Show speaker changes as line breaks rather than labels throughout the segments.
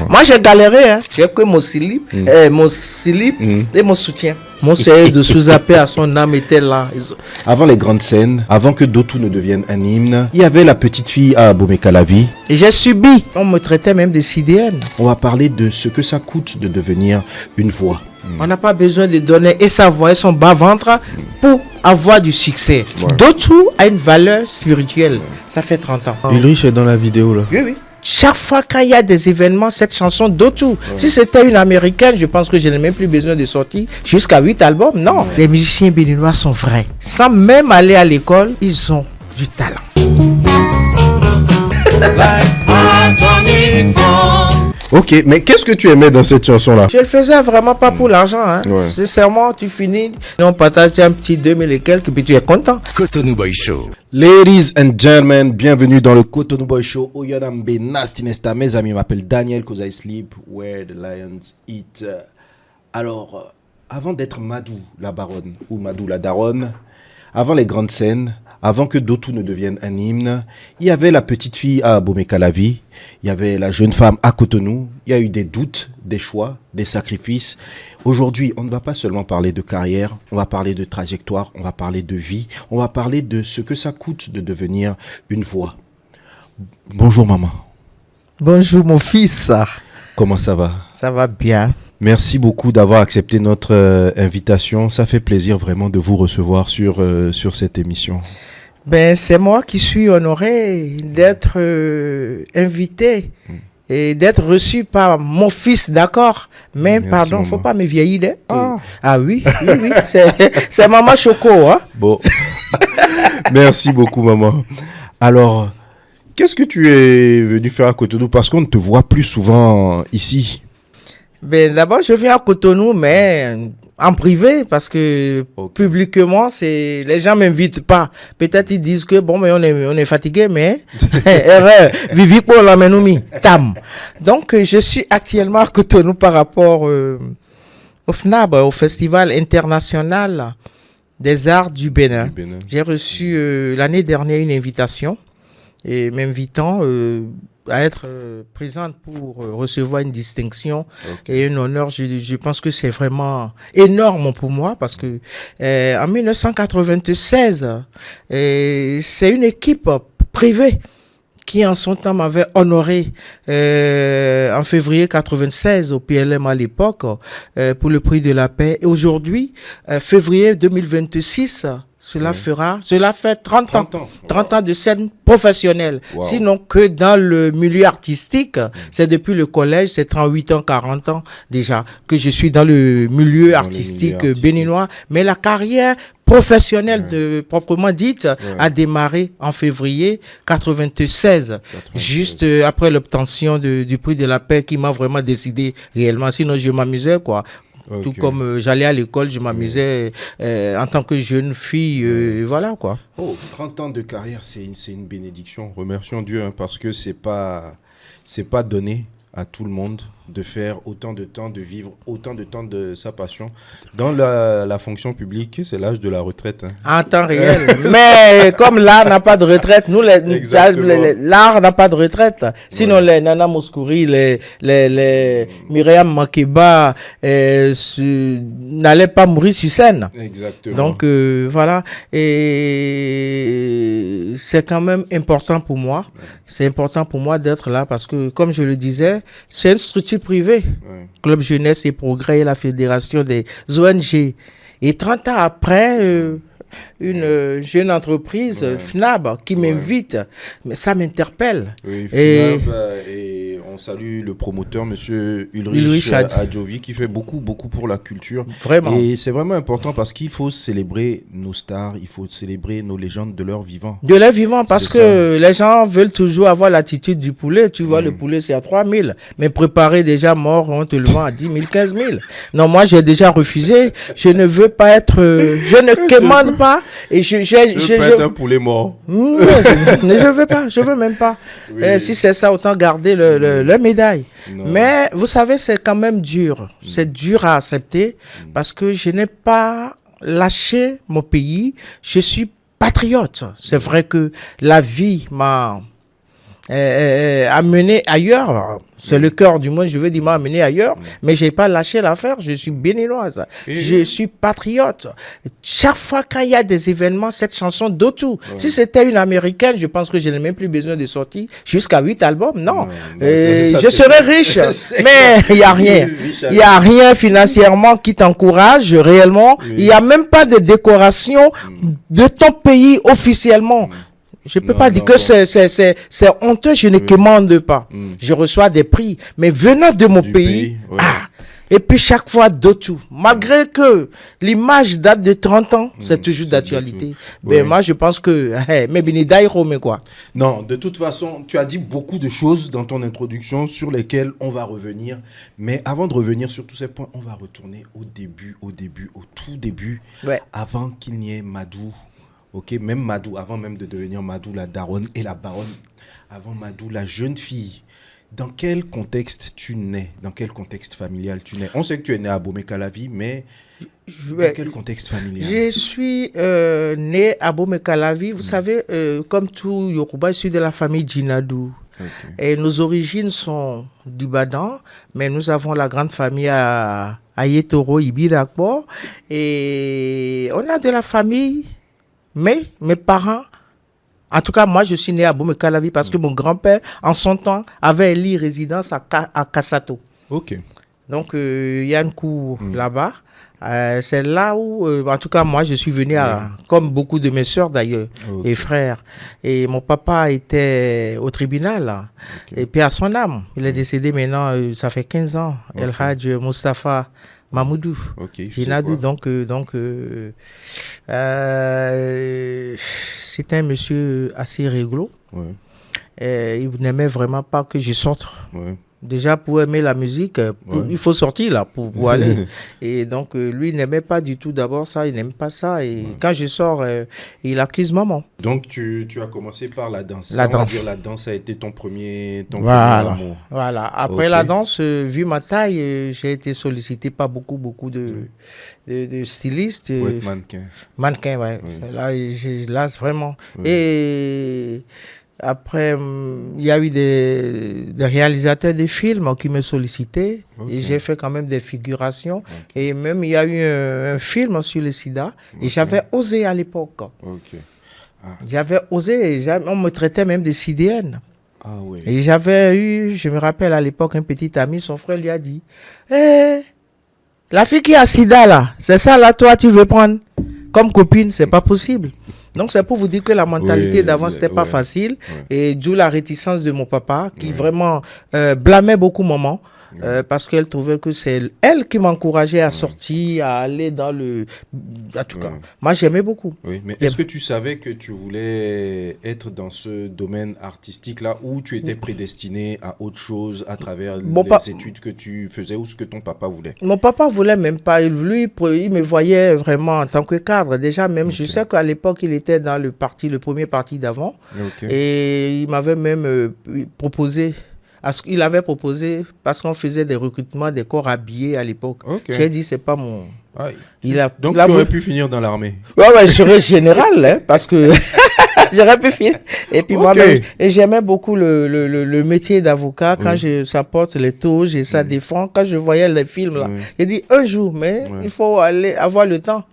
Moi, j'ai galéré. Hein. J'ai que mon slip, et mon soutien. Mon seigneur de sous-appel à son âme était là.
Avant les grandes scènes, avant que Dotou ne devienne un hymne, il y avait la petite fille à Bomekalavi.
Et j'ai subi. On me traitait même de CDN.
On va parler de ce que ça coûte de devenir une voix.
On n'a pas besoin de donner et sa voix et son bas-ventre pour avoir du succès.
Ouais.
Dotou a une valeur spirituelle. Ça fait 30 ans.
Ulrich est dans la vidéo là.
Oui, oui. Chaque fois qu'il y a des événements, cette chanson Dotou. Si c'était une américaine, je pense que je n'ai même plus besoin de sortir jusqu'à 8 albums. Non, les musiciens béninois sont vrais. Sans même aller à l'école, ils ont du talent.
Ok, mais qu'est-ce que tu aimais dans cette chanson-là?
Je le faisais vraiment pas pour l'argent. Hein.
Ouais.
Sincèrement, tu finis, on partage un petit 2000 et quelques, puis tu es content.
Cotonou Boy Show.
Ladies and gentlemen, bienvenue dans le Cotonou Boy Show. Oyonambe Nasty Nesta. Mes amis, je m'appelle Daniel, cause I sleep where the lions eat. Alors, avant d'être Madou la baronne ou Madou la daronne, avant les grandes scènes, avant que Dotou ne devienne un hymne, il y avait la petite fille à Bomekalavi, il y avait la jeune femme à Cotonou, il y a eu des doutes, des choix, des sacrifices. Aujourd'hui, on ne va pas seulement parler de carrière, on va parler de trajectoire, on va parler de vie, on va parler de ce que ça coûte de devenir une voix. Bonjour maman.
Bonjour mon fils.
Comment ça va?
Ça va bien.
Merci beaucoup d'avoir accepté notre invitation. Ça fait plaisir vraiment de vous recevoir sur cette émission.
Ben, c'est moi qui suis honoré d'être invité et d'être reçu par mon fils, d'accord? Mais
Merci,
pardon,
maman.
faut pas me vieillir. Ah oui, c'est Maman Choco. Hein?
Bon, merci beaucoup maman. Alors, qu'est-ce que tu es venu faire à Cotonou? Parce qu'on ne te voit plus souvent ici.
Ben, d'abord, je viens à Cotonou, mais en privé, parce que publiquement, les gens m'invitent pas. Peut-être ils disent que, bon, mais on est fatigué, mais erreur, vivi pour la menoumi, tam. Donc, je suis actuellement à Cotonou par rapport au FNAB, au Festival international des arts du Bénin. J'ai reçu l'année dernière une invitation, et m'invitant à être présente pour recevoir une distinction et un honneur. Je pense que c'est vraiment énorme pour moi parce que en 1996, c'est une équipe privée qui en son temps m'avait honoré en février 96 au PLM à l'époque pour le prix de la paix. Et aujourd'hui, février 2026, cela fait 30 ans. 30 ans de scène professionnelle.
Wow.
Sinon que dans le milieu artistique, c'est depuis le collège, c'est 38 ans, 40 ans déjà que je suis dans le milieu artistique béninois. Mais la carrière professionnelle proprement dite a démarré en février 96, juste après l'obtention du prix de la paix qui m'a vraiment décidé réellement. Sinon, je m'amusais quoi. Tout comme j'allais à l'école, je m'amusais en tant que jeune fille, voilà quoi.
30 ans de carrière, c'est une bénédiction. Remercions Dieu parce que c'est pas donné à tout le monde de faire autant de temps, de vivre autant de temps de sa passion. Dans la fonction publique, c'est l'âge de la retraite. Hein.
En temps réel. Mais comme l'art n'a pas de retraite, nous, l'art n'a pas de retraite. Sinon, les Nana Mouskouri, les Myriam Makeba n'allaient pas mourir sur scène.
Exactement.
Donc, voilà. Et c'est quand même important pour moi. C'est important pour moi d'être là parce que, comme je le disais, c'est une structure privée. Club Jeunesse et Progrès et la Fédération des ONG. Et 30 ans après, une jeune entreprise, FNAB, qui m'invite, mais ça m'interpelle.
Oui, FNAB, et on salue le promoteur, monsieur Ulrich Adjovi, qui fait beaucoup pour la culture.
Vraiment.
Et c'est vraiment important parce qu'il faut célébrer nos stars, il faut célébrer nos légendes de leur vivant.
De leur vivant, parce que les gens veulent toujours avoir l'attitude du poulet. Tu vois, le poulet, c'est à 3 000. Mais préparé déjà mort, on te le vend à 10 000, 15 000. Non, moi, j'ai déjà refusé. Je ne veux pas être... je ne commande pas. Et je
être un poulet mort.
Je veux pas, je veux même pas.
Oui.
Si c'est ça, autant garder le médaille. Non. Mais vous savez, c'est quand même dur. C'est dur à accepter parce que je n'ai pas lâché mon pays. Je suis patriote. C'est vrai que la vie m'a amené ailleurs. C'est le cœur du monde, je veux dire, m'a amené ailleurs, mais j'ai pas lâché l'affaire. Je suis béninoise, je suis patriote. Chaque fois qu'il y a des événements, cette chanson d'autour. Si c'était une américaine, je pense que je n'ai même plus besoin de sortir jusqu'à 8 albums. Non, je serais riche, mais il y a rien. Il y a rien financièrement qui t'encourage réellement. Il y a même pas de décoration de ton pays officiellement. Je peux pas dire que c'est honteux, je ne commande pas. Je reçois des prix, mais venant de mon pays, et puis chaque fois d'autres. Malgré que l'image date de 30 ans, c'est toujours d'actualité. Mais moi, je pense que, mais mais quoi.
Non, de toute façon, tu as dit beaucoup de choses dans ton introduction sur lesquelles on va revenir. Mais avant de revenir sur tous ces points, on va retourner au tout début, avant qu'il n'y ait Madou. Ok, même Madou, avant même de devenir Madou, la daronne et la baronne, avant Madou, la jeune fille, dans quel contexte tu nais? Dans quel contexte familial tu nais? On sait que tu es né à Bomé-Calavi, mais dans quel contexte familial?
Je suis né à Bomé-Calavi. Vous savez, comme tout Yoruba, je suis de la famille Djinadou. Et nos origines sont du Badan, mais nous avons la grande famille à Yetoro, Ibirakbo. Et on a de la famille... Mais mes parents, en tout cas moi je suis né à Bomé-Calavi parce que mon grand-père en son temps avait élu résidence à Kassato.
Ok.
Donc il y a une cour là-bas. C'est là où, en tout cas moi je suis venu, comme beaucoup de mes soeurs d'ailleurs et frères. Et mon papa était au tribunal. Et puis à son âme, il est décédé maintenant, ça fait 15 ans. El Hadj Moustapha Mamoudou, Djinadou, c'était un monsieur assez réglo. Il n'aimait vraiment pas que je sorte. Déjà, pour aimer la musique, il faut sortir là pour aller. Et donc, lui, il n'aimait pas du tout d'abord ça, il n'aime pas ça. Et quand je sors, il accuse maman.
Donc, tu as commencé par la danse.
La danse.
La danse a été ton premier amour.
Voilà. Après la danse, vu ma taille, j'ai été sollicité par beaucoup de stylistes. Mannequin, ouais. Là, vraiment. Et... Après, il y a eu des réalisateurs de films qui me sollicitaient et j'ai fait quand même des figurations. Et même, il y a eu un film sur le sida et j'avais osé à l'époque. J'avais osé, on me traitait même de sidéenne. Et j'avais eu, je me rappelle à l'époque, un petit ami, son frère lui a dit la fille qui a sida là, c'est ça là, toi tu veux prendre comme copine, c'est pas possible. Donc, c'est pour vous dire que la mentalité d'avant, c'était pas facile. Et d'où la réticence de mon papa, qui vraiment blâmait beaucoup maman. Parce qu'elle trouvait que c'est elle qui m'encourageait à sortir, à aller dans le... En tout cas, moi, j'aimais beaucoup.
Mais est-ce que tu savais que tu voulais être dans ce domaine artistique-là où tu étais prédestiné à autre chose à travers les études que tu faisais ou ce que ton papa voulait?
Mon papa voulait même pas. Lui, il me voyait vraiment en tant que cadre. Déjà, même, je sais qu'à l'époque, il était dans le premier parti d'avant. Et il m'avait même proposé... Il avait proposé, parce qu'on faisait des recrutements des corps habillés à l'époque. J'ai dit, c'est pas mon...
Donc, tu aurais pu finir dans l'armée.
Ouais, je serais général, hein, parce que j'aurais pu finir. Et puis moi-même, j'aimais beaucoup le métier d'avocat. Quand ça porte les touches et ça défend, quand je voyais les films, là, j'ai dit, un jour, mais il faut avoir le temps.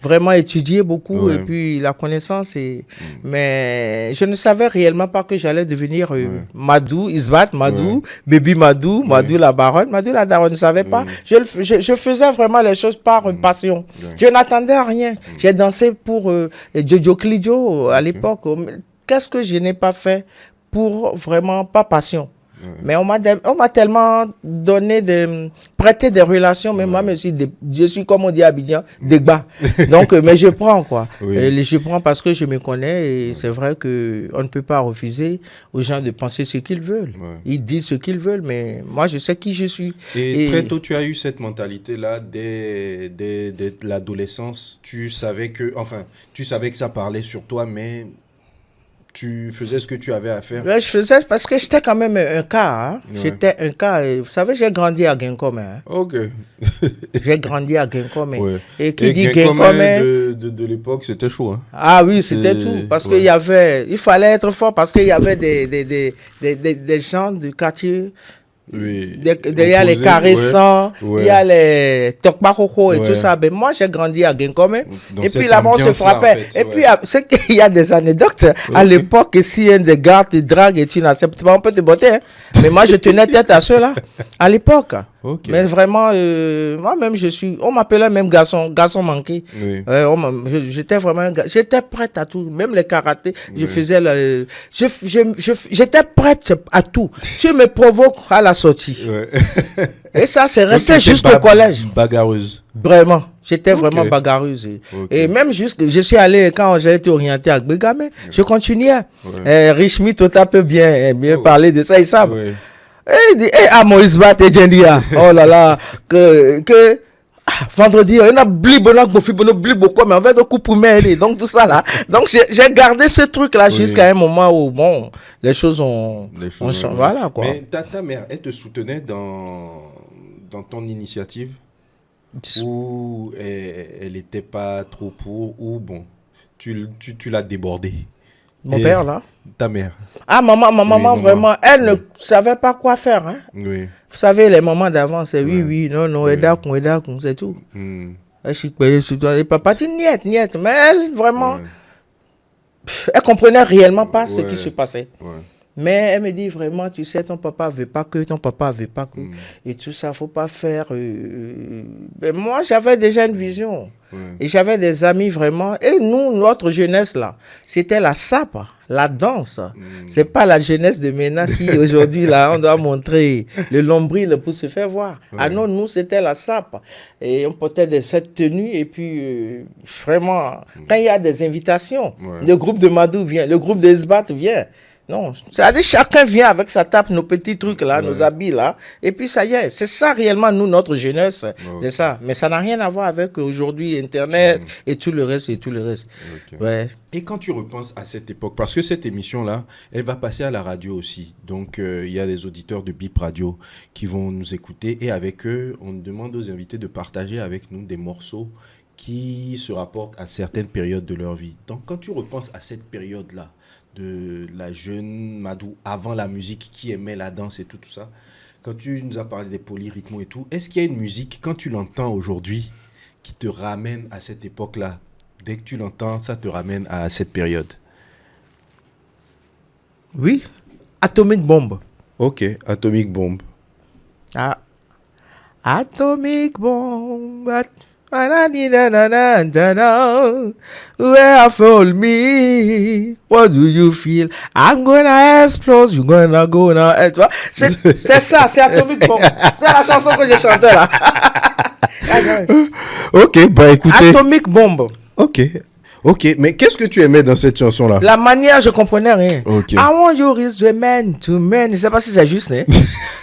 Vraiment étudier beaucoup et puis la connaissance. Mais je ne savais réellement pas que j'allais devenir Madou, Isbat, Madou, Baby Madou, Madou la baronne, Madou la daronne. Je ne savais pas. Je faisais vraiment les choses par passion. Je n'attendais à rien. J'ai dansé pour Jojo Klidio à l'époque. Qu'est-ce que je n'ai pas fait pour vraiment, pas passion. Mais on m'a tellement prêté des relations, mais moi, je suis, comme on dit à Abidjan, dégba. Donc, mais je prends, quoi. Je prends parce que je me connais et c'est vrai qu'on ne peut pas refuser aux gens de penser ce qu'ils veulent. Ils disent ce qu'ils veulent, mais moi, je sais qui je suis.
Et très tôt, tu as eu cette mentalité-là dès l'adolescence. Tu savais que ça parlait sur toi, mais... tu faisais ce que tu avais à faire.
Ouais, je faisais parce que j'étais quand même un cas. Hein.
Ouais.
J'étais un cas. Vous savez, j'ai grandi à Guingamp. Hein.
Ok.
J'ai grandi à Guingamp.
Ouais.
Et qui dit
Guingamp
Guingamp
de l'époque, c'était chaud. Hein.
Ah oui, c'était
C'est-
tout. Parce
ouais.
il fallait être fort parce qu'il y avait des gens du quartier.
Oui.
Il y a les caressants,
ouais.
il y a les tokmakoko et
Ouais.
tout ça. Ben, moi, j'ai grandi à Guingamp.
Dans
Et
cette
puis là-bas, on se
ambiance-là,
frappait.
en fait,
Et
ouais.
puis, c'est qu'il y a des anecdotes. À l'époque, si un des gardes te drague et tu n'acceptes pas, on peut te botter. Hein. Mais moi, je tenais tête à ceux-là. À l'époque.
Ok.
Mais vraiment, moi-même, on m'appelait même garçon manqué.
Oui.
J'étais vraiment j'étais prête à tout, même les karatés, je
Oui.
faisais j'étais prête à tout. Tu me provoques à la sortie.
Ouais.
Et ça, c'est
Donc,
resté
tu étais
jusqu'au collège.
Bagarreuse.
Vraiment, j'étais
Ok.
vraiment bagarreuse.
Ok.
Et même je suis allé, quand j'ai été orienté à Bégamé, je continuais. Richmi, tout à peu bien parler de ça, ils savent.
Ouais.
Et il dit, Moïse Bat et Jendia. Oh là là, vendredi, on a blibo, mais on va de coup pour m'aider. Donc tout ça là. Donc j'ai gardé ce truc là
Oui.
jusqu'à un moment où, bon, les choses ont changé. Voilà quoi.
Mais ta mère, elle te soutenait dans ton initiative ou elle n'était pas trop pour, ou bon, tu l'as débordé.
Mon
Et
père là.
Ta mère.
Ah, maman,
maman.
vraiment, elle ne
Oui.
savait pas quoi faire. Hein.
Oui.
Vous savez, les mamans d'avant, c'est
Ouais.
oui, non,
Oui.
edakun, c'est tout.
Hmm.
Elle s'y payait sur toi. Et papa dit niet. Mais elle, vraiment,
Ouais.
elle comprenait réellement pas ce
Ouais.
qui se passait.
Ouais.
Mais elle me dit vraiment, tu sais, ton papa veut pas que.
Mm.
Et tout ça, faut pas faire. Ben moi, j'avais déjà une vision.
Ouais.
Et j'avais des amis vraiment. Et nous, notre jeunesse là, c'était la sape, la danse. C'est pas la jeunesse de maintenant qui, aujourd'hui, là, on doit montrer le nombril pour se faire voir.
Ouais.
Ah non, nous, c'était la sape. Et on portait cette tenue. Et puis, vraiment, quand il y a des invitations,
Ouais.
le groupe de Madou vient, le groupe de Esbat vient. Non, c'est-à-dire chacun vient avec sa tape, nos petits trucs là, nos habits là, et puis ça y est, c'est ça réellement nous, notre jeunesse, c'est ça. Mais ça n'a rien à voir avec aujourd'hui Internet et tout le reste
Ok.
Ouais.
Et quand tu repenses à cette époque, parce que cette émission-là, elle va passer à la radio aussi. Donc, il y a des auditeurs de Bip Radio qui vont nous écouter. Et avec eux, on demande aux invités de partager avec nous des morceaux qui se rapportent à certaines périodes de leur vie. Donc, quand tu repenses à cette période-là, de la jeune Madou, avant la musique, qui aimait la danse et tout ça, quand tu nous as parlé des polyrythmos et tout, est-ce qu'il y a une musique, quand tu l'entends aujourd'hui, qui te ramène à cette époque-là? Dès que tu l'entends, ça te ramène à cette période.
Oui, Atomic Bomb.
Ok, Atomic Bomb.
Ah. Atomic Bomb. Where follow me, what do you feel? I'm gonna explode, you're gonna go now. C'est ça, c'est Atomic Bomb. C'est la chanson que j'ai chantée là.
Ok, bah écoutez.
Atomic Bomb.
Ok, mais qu'est-ce que tu aimais dans cette chanson-là?
La manière, je comprenais rien.
Ok.
I want you is the man to man. Je sais pas si c'est juste, hein.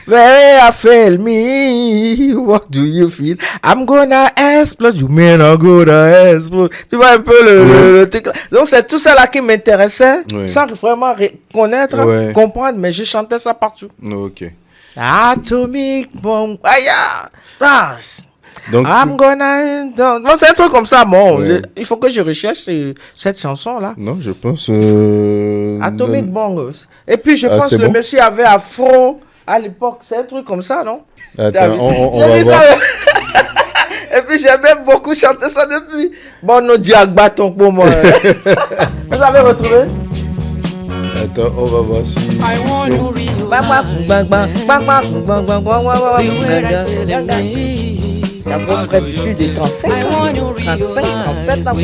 Where I feel me, what do you feel? I'm gonna explode, you man are gonna explode. Tu vois un peu le truc là. Donc c'est tout ça là qui m'intéressait,
Ouais.
sans vraiment connaître,
Ouais.
comprendre, mais je chantais ça partout.
Ok.
Atomic Bomb, aïe, ah.
Donc,
I'm gonna... Bon, c'est un truc comme ça, bon.
Ouais.
Il faut que je recherche cette chanson-là.
Non, je pense.
Atomic Bomb. Et puis, je
Ah,
pense
c'est
que le
bon?
monsieur avait afro à l'époque. C'est un truc comme ça, non?
Attends, on
J'ai
va
dit
voir.
ça. Et puis, j'ai même beaucoup chanté ça depuis. Bon, nos diagbaton pour moi. Vous avez retrouvé?
Attends, on va voir si.
Ça vaut près de plus de 35 ans. 35, 37 ans.
The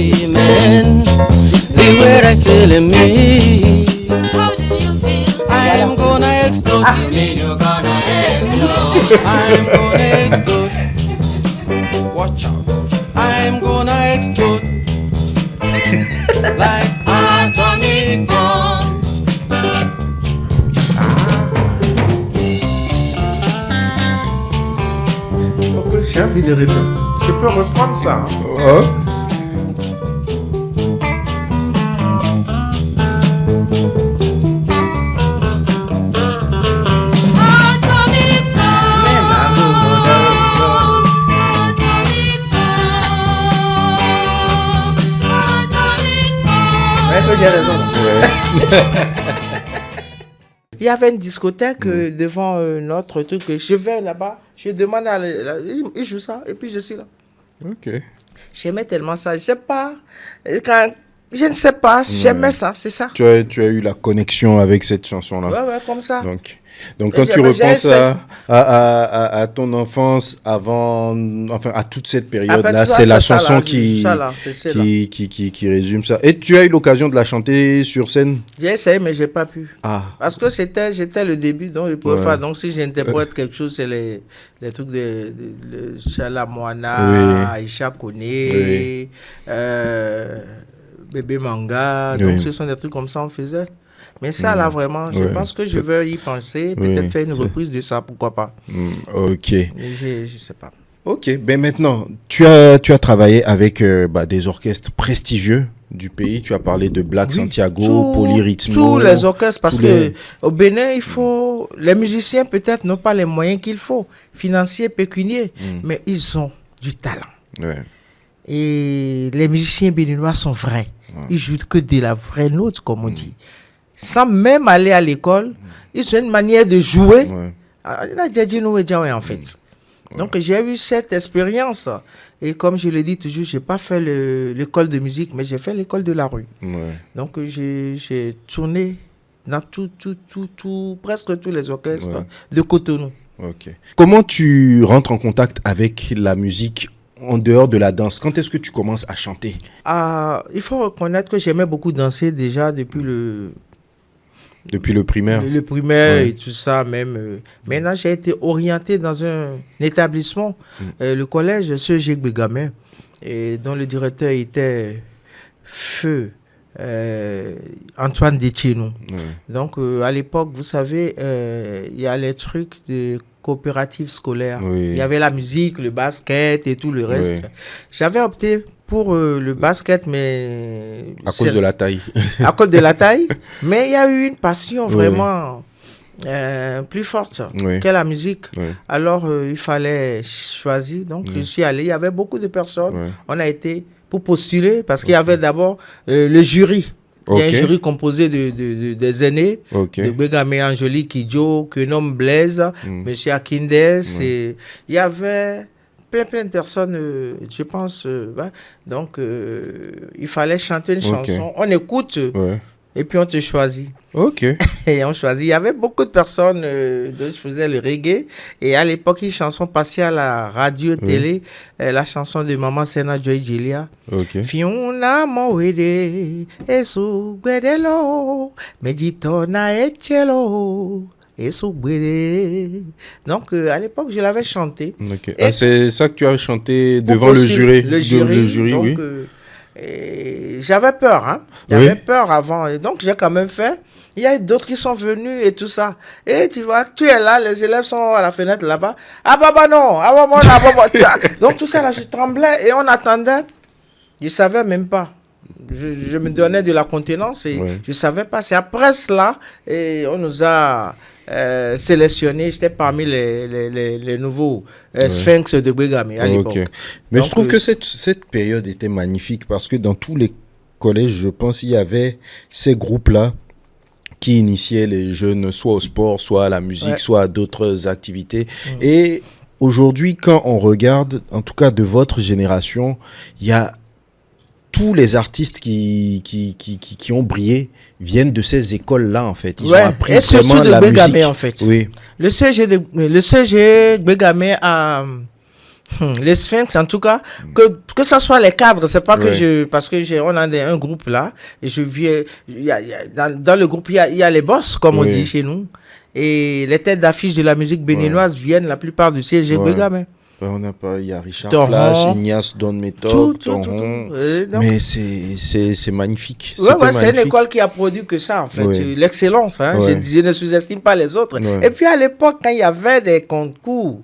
way I feel in me.
How do you feel?
I am gonna explode. You mean you're gonna explode? I am gonna explode. Watch out. I am gonna explode. Like atomic bomb.
J'ai envie de répéter. Je peux reprendre ça.
Oh.
j'ai raison. Il y avait une discothèque devant notre truc. Je vais là-bas, je demande à... Il joue ça, et puis je suis là.
Ok.
J'aimais tellement ça. Je sais pas. Je ne sais pas. J'aimais ça, c'est ça.
Tu as eu la connexion avec cette chanson-là.
Ouais, comme ça.
Donc quand tu repenses à ton enfance à toute cette période-là, c'est la chanson qui résume ça. Et tu as eu l'occasion de la chanter sur scène?
J'ai essayé, mais j'ai pas pu.
Ah.
Parce que j'étais le début, donc je pouvais faire. Donc si j'interprète quelque chose, c'est les trucs de Chala Moana, Aïcha Koné, Bébé Manga. Donc ce sont des trucs comme ça on faisait. Mais ça, là, vraiment, je pense que je veux y penser. Peut-être faire une reprise de ça, pourquoi pas.
Ok.
Mais je sais pas.
Ok. Ben maintenant, tu as travaillé avec des orchestres prestigieux du pays. Tu as parlé de Black Santiago, Polyrythmo.
Tous les orchestres, parce que au Bénin, les musiciens peut-être n'ont pas les moyens qu'il faut, financiers, pécuniaires, mais ils ont du talent.
Ouais.
Et les musiciens béninois sont vrais. Ils jouent que de la vraie note, comme on dit. Sans même aller à l'école, ils ont une manière de jouer. En fait. Donc j'ai eu cette expérience. Et comme je le dis toujours, je n'ai pas fait l'école de musique, mais j'ai fait l'école de la rue. Donc j'ai tourné dans presque tous les orchestres de Cotonou.
Ok. Comment tu rentres en contact avec la musique en dehors de la danse? Quand est-ce que tu commences à chanter?
Il faut reconnaître que j'aimais beaucoup danser déjà depuis le
primaire.
Le primaire et tout ça même. Maintenant, j'ai été orienté dans un établissement, le collège Sir Bégamin, et dont le directeur était Feu Antoine Dechenou. Donc, à l'époque, vous savez, il y a les trucs de coopératives scolaires. Il y avait la musique, le basket et tout le reste. J'avais opté pour le basket, mais...
À cause de la taille.
À cause de la taille. Mais il y a eu une passion vraiment plus forte que la musique. Alors, il fallait choisir. Donc, je suis allé. Il y avait beaucoup de personnes. On a été pour postuler parce qu'il y avait d'abord le jury. Il y a un jury composé des aînés, de Bégamé Angélique Kidjo, Kenom Blaise, Monsieur Akindes. Et il y avait plein de personnes, je pense. Donc, il fallait chanter une chanson. On écoute et puis on te choisit.
Ok.
Et on choisit. Il y avait beaucoup de personnes qui faisaient le reggae. Et à l'époque, une chanson passait à la radio, télé. La chanson de Maman Sena Joy Jelia. Fiona Mowede, Esu Gwedelo, Meditona Echelo. Donc, à l'époque, je l'avais chanté.
C'est ça que tu as chanté devant le jury. Le jury, donc,
j'avais peur, hein. J'avais peur avant. Et donc, j'ai quand même fait. Il y a d'autres qui sont venus et tout ça. Et tu vois, tu es là, les élèves sont à la fenêtre là-bas. Ah, bah non. Ah, bah. Donc, tout ça, là, je tremblais et on attendait. Je ne savais même pas. Je me donnais de la contenance et je ne savais pas. C'est après cela, et on nous a sélectionnés. J'étais parmi les nouveaux Sphinx de Bégamé à l'époque.
Mais donc, je trouve que cette période était magnifique parce que dans tous les collèges, je pense, il y avait ces groupes-là qui initiaient les jeunes soit au sport, soit à la musique, soit à d'autres activités. Et aujourd'hui, quand on regarde, en tout cas de votre génération, il y a tous les artistes qui ont brillé viennent de ces écoles-là, en fait. Ils ont appris
et
vraiment
de
la
Bégamé,
musique.
En fait. Le CG Bégamé a... les Sphinx, en tout cas, que ça soit les cadres, c'est pas que parce que on a un groupe là, et je viens, dans le groupe, il y a les boss, comme on dit chez nous, et les têtes d'affiche de la musique béninoise viennent la plupart du CG Bégamé.
On a parlé, il y a Richard
Torron,
Flash, Ignace Don Méthode, Torron. Mais c'est magnifique.
C'est une école qui a produit que ça, en fait. L'excellence, hein. Je ne sous-estime pas les autres. Et puis à l'époque, quand il y avait des concours,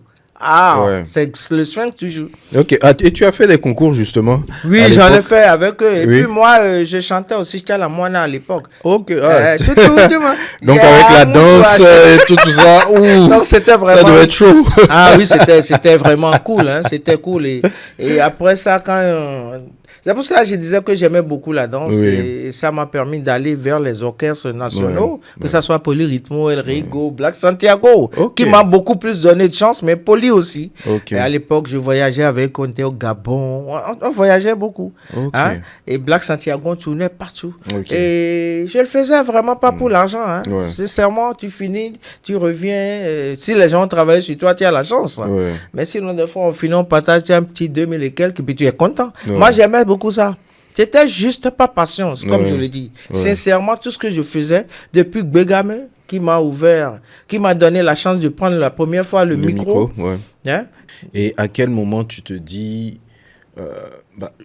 c'est le swing toujours.
Ok, et tu as fait des concours justement?
Oui, j'en ai fait avec eux. Et puis moi, je chantais aussi Chala Moana à l'époque.
Ok,
donc
avec la danse et tout ça,
donc c'était vraiment...
ça devait être chaud.
Ah oui, c'était vraiment cool, hein. C'était cool. Et après ça, quand... C'est pour cela que je disais que j'aimais beaucoup la danse
Oui.
et ça m'a permis d'aller vers les orchestres nationaux, que
Ouais.
ça soit Polyrythmo, El Rigo, Black Santiago,
Ok.
qui m'a beaucoup plus donné de chance, mais Poly aussi.
Ok.
Et à l'époque, je voyageais avec, on était au Gabon, on voyageait beaucoup.
Ok.
Hein. Et Black Santiago, on tournait partout.
Ok.
Et je le faisais vraiment pas pour l'argent. Hein.
Ouais.
Sincèrement, tu finis, tu reviens. Si les gens travaillent sur toi, tu as la chance.
Ouais.
Mais sinon, des fois, on finit, on partage un petit 2000 et quelques, puis tu es content.
Ouais.
Moi, j'aimais beaucoup ça. C'était juste pas patience, comme
Ouais.
je le dis.
Ouais.
Sincèrement, tout ce que je faisais depuis Begame, qui m'a ouvert, qui m'a donné la chance de prendre la première fois le micro.
ouais.
Hein.
Et à quel moment tu te dis,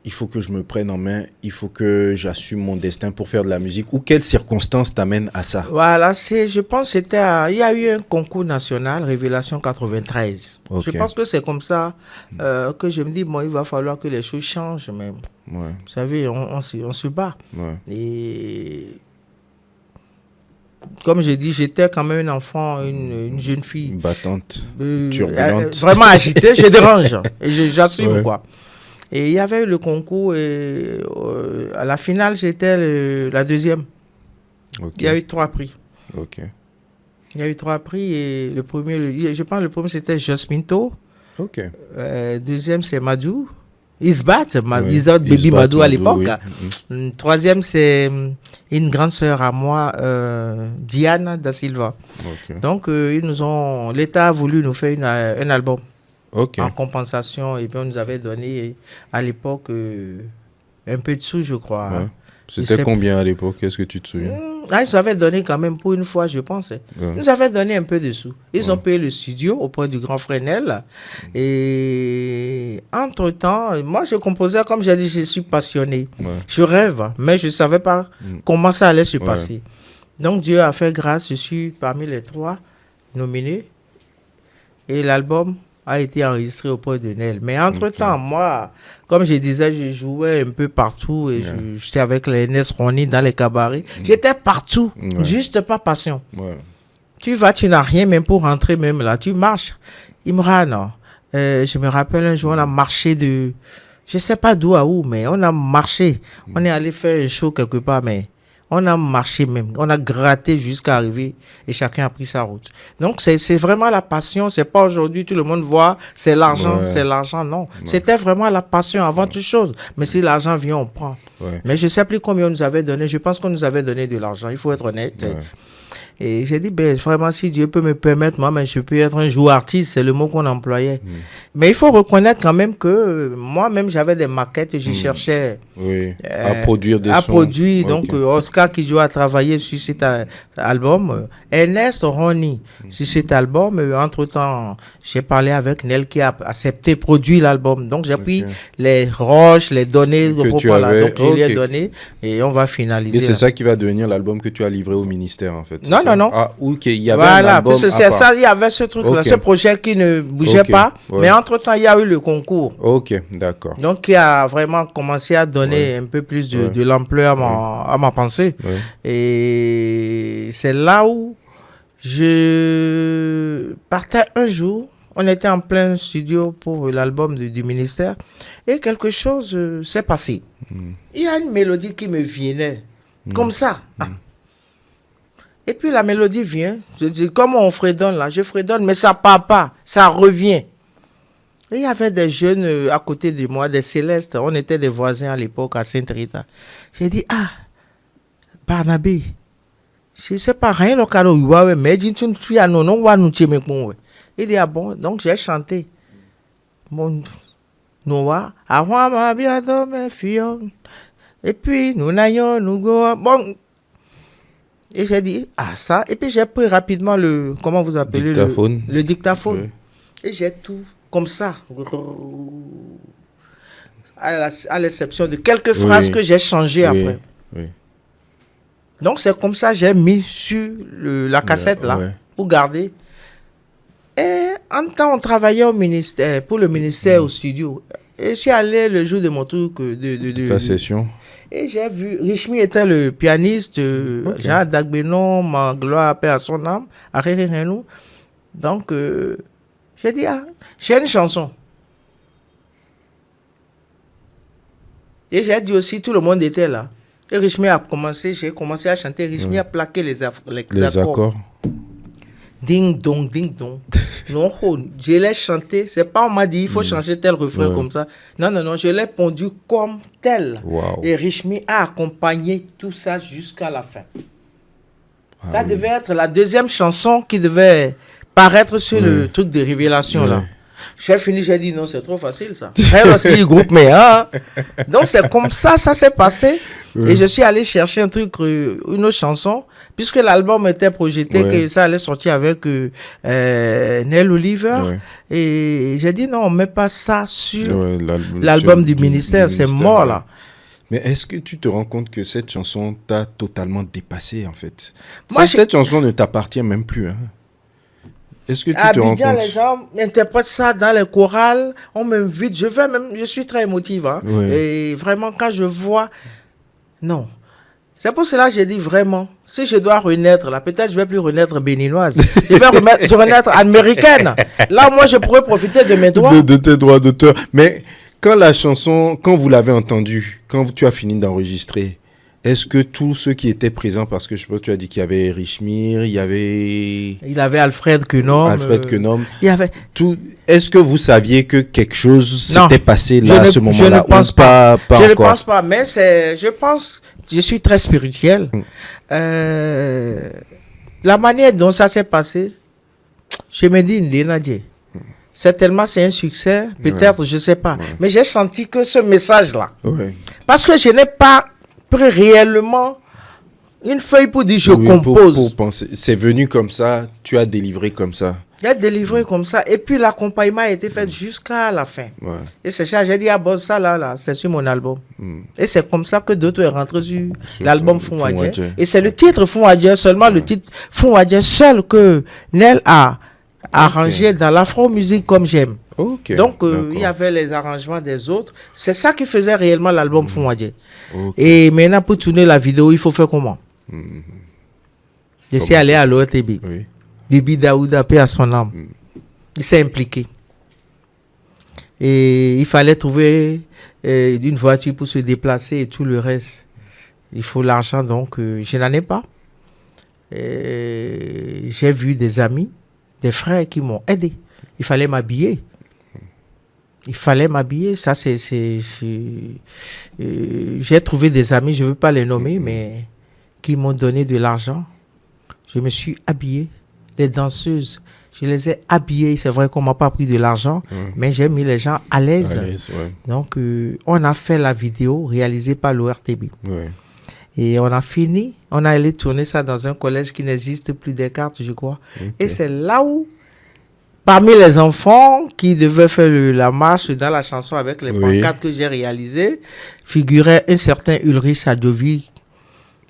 il faut que je me prenne en main, il faut que j'assume mon destin pour faire de la musique, ou quelles circonstances t'amènent à ça?
Voilà, je pense que il y a eu un concours national, Révélation 93.
Ok.
Je pense que c'est comme ça que je me dis, bon, il va falloir que les choses changent, mais
Ouais,
vous savez, on se bat.
ouais.
Et comme j'ai dit, j'étais quand même un enfant, une jeune fille.
Battante, turbulente.
Vraiment agitée, je dérange. Et j'assume,
Ouais.
quoi. Et il y avait eu le concours et à la finale, j'étais la deuxième.
Ok.
Il y a eu 3 prix.
Ok.
Il y a eu 3 prix et le premier, je pense que le premier c'était Jasminto.
Ok.
Deuxième c'est Madou. Isbat,
Ouais.
Isbat Baby
Isbat
Madou à
Madou,
l'époque.
oui.
Troisième c'est une grande sœur à moi, Diana da Silva.
Ok.
Donc l'État a voulu nous faire un album
Ok.
en compensation et puis on nous avait donné à l'époque un peu de sous, je crois.
Ouais.
Hein.
C'était
sais-
combien à l'époque? Est-ce que tu te souviens?
Ils nous avaient donné quand même pour une fois, je pense.
Ouais.
Ils nous avaient donné un peu de sous. Ils
Ouais.
ont payé le studio auprès du grand Fresnel. Et entre-temps, moi, je composais, comme j'ai dit, je suis passionné.
Ouais.
Je rêve, mais je ne savais pas comment ça allait se
Ouais.
passer. Donc, Dieu a fait grâce. Je suis parmi les 3 nominés. Et l'album a été enregistré auprès de Nel. Mais entre-temps, moi, comme je disais, je jouais un peu partout et j'étais avec les Nes Roni dans les cabarets. J'étais partout,
Ouais.
juste pas passion.
Ouais.
Tu vas, tu n'as rien même pour rentrer même là. Tu marches. Imran, je me rappelle un jour, on a marché de... Je sais pas d'où à où, mais on a marché. On est allé faire un show quelque part, mais on a marché même. On a gratté jusqu'à arriver et chacun a pris sa route. Donc, c'est vraiment la passion. C'est pas aujourd'hui, tout le monde voit, c'est l'argent,
Ouais.
c'est l'argent. Non. C'était vraiment la passion avant toute chose. Mais si l'argent vient, on prend.
Ouais.
Mais je sais plus combien on nous avait donné. Je pense qu'on nous avait donné de l'argent. Il faut être honnête.
Ouais.
Et j'ai dit, ben, vraiment, si Dieu peut me permettre, moi, mais je peux être un jour artiste, c'est le mot qu'on employait. Mais il faut reconnaître quand même que moi-même, j'avais des maquettes et je cherchais
Oui. À produire des
à
sons.
produire.
Ok.
Donc, Oscar Kidjo a travaillé sur cet album. Ernest Ronny sur cet album. Entre-temps, j'ai parlé avec Nel qui a accepté de produire l'album. Donc, j'ai pris les roches, les données.
Que tu
voilà.
avais.
Donc, je lui ai
Ok.
donné et on va finaliser.
Et c'est ça qui va devenir l'album que tu as livré au ministère, en fait. c'est
Non,
ça?
non.
Ah, ok. Il y avait un
Voilà,
album
parce que
à
c'est
part.
ça, il y avait ce truc-là,
Ok.
ce projet qui ne bougeait
Ok,
pas.
ouais.
Mais entre-temps, il y a eu le concours.
Ok, d'accord.
Donc, qui a vraiment commencé à donner un peu plus
Ouais.
de l'ampleur à ma pensée.
Ouais.
Et c'est là où je partais un jour. On était en plein studio pour l'album du ministère. Et quelque chose s'est passé. Il y a une mélodie qui me venait. Comme ça. Ah. Et puis la mélodie vient. Je dis, comme on fredonne là, je fredonne, mais ça part pas. Ça revient. Et il y avait des jeunes à côté de moi, des Célestes. On était des voisins à l'époque à Sainte-Rita. J'ai dit, ah, Barnabé, je ne sais pas rien, mais il dit, ah bon, donc j'ai chanté. Mon Noah, et puis nous n'ayons, nous go. Bon. Et j'ai dit, ah ça. Et puis j'ai pris rapidement le, comment vous appelez
Dictaphone.
le dictaphone.
Ouais.
Et j'ai tout comme ça. À l'exception de quelques phrases
Oui.
que j'ai changées
Oui,
après.
oui.
Donc c'est comme ça que j'ai mis sur la cassette là,
ouais.
pour garder. Et en temps, on travaillait au ministère, pour le ministère au studio. Et je suis allé le jour de mon truc
Ta session.
et j'ai vu, Richmi était le pianiste, Jean Dagbenon, ma gloire, paix à son âme, à Renou. Donc, j'ai dit, ah, j'ai une chanson. Et j'ai dit aussi, tout le monde était là. Et Richmi a commencé, j'ai commencé à chanter. Richmi a plaqué les accords. Ding dong, ding dong. Non, je l'ai chanté. C'est pas on m'a dit, il faut changer tel refrain comme ça. Non, non, non, je l'ai pondu comme tel.
Wow.
Et Richmi a accompagné tout ça jusqu'à la fin. Ça devait être la deuxième chanson qui devait paraître sur le truc de révélation là. J'ai fini, j'ai dit non, c'est trop facile ça. Elle aussi, groupe, mais hein. Donc c'est comme ça s'est passé. Et je suis allé chercher un truc, une autre chanson, puisque l'album était projeté, que ça allait sortir avec Nell Oliver. Et j'ai dit non, on met pas ça sur l'album du ministère, c'est mort là.
Mais est-ce que tu te rends compte que cette chanson t'a totalement dépassé en fait?
Moi,
cette chanson ne t'appartient même plus. Hein? Est-ce que tu te rends compte?
Les gens interprètent ça dans les chorales, on m'invite, je suis très émotive. Hein? Et vraiment, quand je vois... Non. C'est pour cela que j'ai dit vraiment, si je dois renaître, là, peut-être je ne vais plus renaître béninoise. Je vais renaître américaine. Là, moi, je pourrais profiter de mes droits.
De tes droits d'auteur. Mais quand la chanson, quand vous l'avez entendue, quand tu as fini d'enregistrer, est-ce que tous ceux qui étaient présents, parce que je pense que tu as dit qu'il y avait Richmir, il y avait
Alfred Quenom. Il y avait
tout. Est-ce que vous saviez que quelque chose s'était passé là à ce moment-là?
Je ne pense pas.
Je
ne pense pas, mais je suis très spirituel. La manière dont ça s'est passé, je me dis, Ndénadje, c'est un succès, peut-être, je ne sais pas. Mais j'ai senti que ce message-là, parce que je n'ai pas pris réellement une feuille pour dire je compose.
Pour penser. C'est venu comme ça, tu as délivré comme ça.
J'ai délivré comme ça, et puis l'accompagnement a été fait jusqu'à la fin. Et c'est ça, j'ai dit, bon, ça là, c'est sur mon album. Et c'est comme ça que d'autres sont rentrés sur l'album Fouadje. Et c'est le titre Fouadje, seulement le titre Fouadje seul que Nell a arrangé dans l'afro-musique comme j'aime. Donc, il y avait les arrangements des autres. C'est ça qui faisait réellement l'album Fouadje. Et maintenant, pour tourner la vidéo, il faut faire comment? Je suis allé à l'ORTB. Bibi Daouda, paix à son âme. Il s'est impliqué. Et il fallait trouver une voiture pour se déplacer et tout le reste. Il faut l'argent, donc je n'en ai pas. J'ai vu des amis, des frères qui m'ont aidé. Il fallait m'habiller. Ça, j'ai trouvé des amis, je ne veux pas les nommer, mais qui m'ont donné de l'argent. Je me suis habillé. Les danseuses, je les ai habillées. C'est vrai qu'on ne m'a pas pris de l'argent, mais j'ai mis les gens à l'aise. Donc, on a fait la vidéo réalisée par l'ORTB. Et on a fini. On a allé tourner ça dans un collège qui n'existe plus, des cartes, je crois. Et c'est là où, parmi les enfants qui devaient faire la marche dans la chanson avec les pancartes que j'ai réalisées, figurait un certain Ulrich Adovi.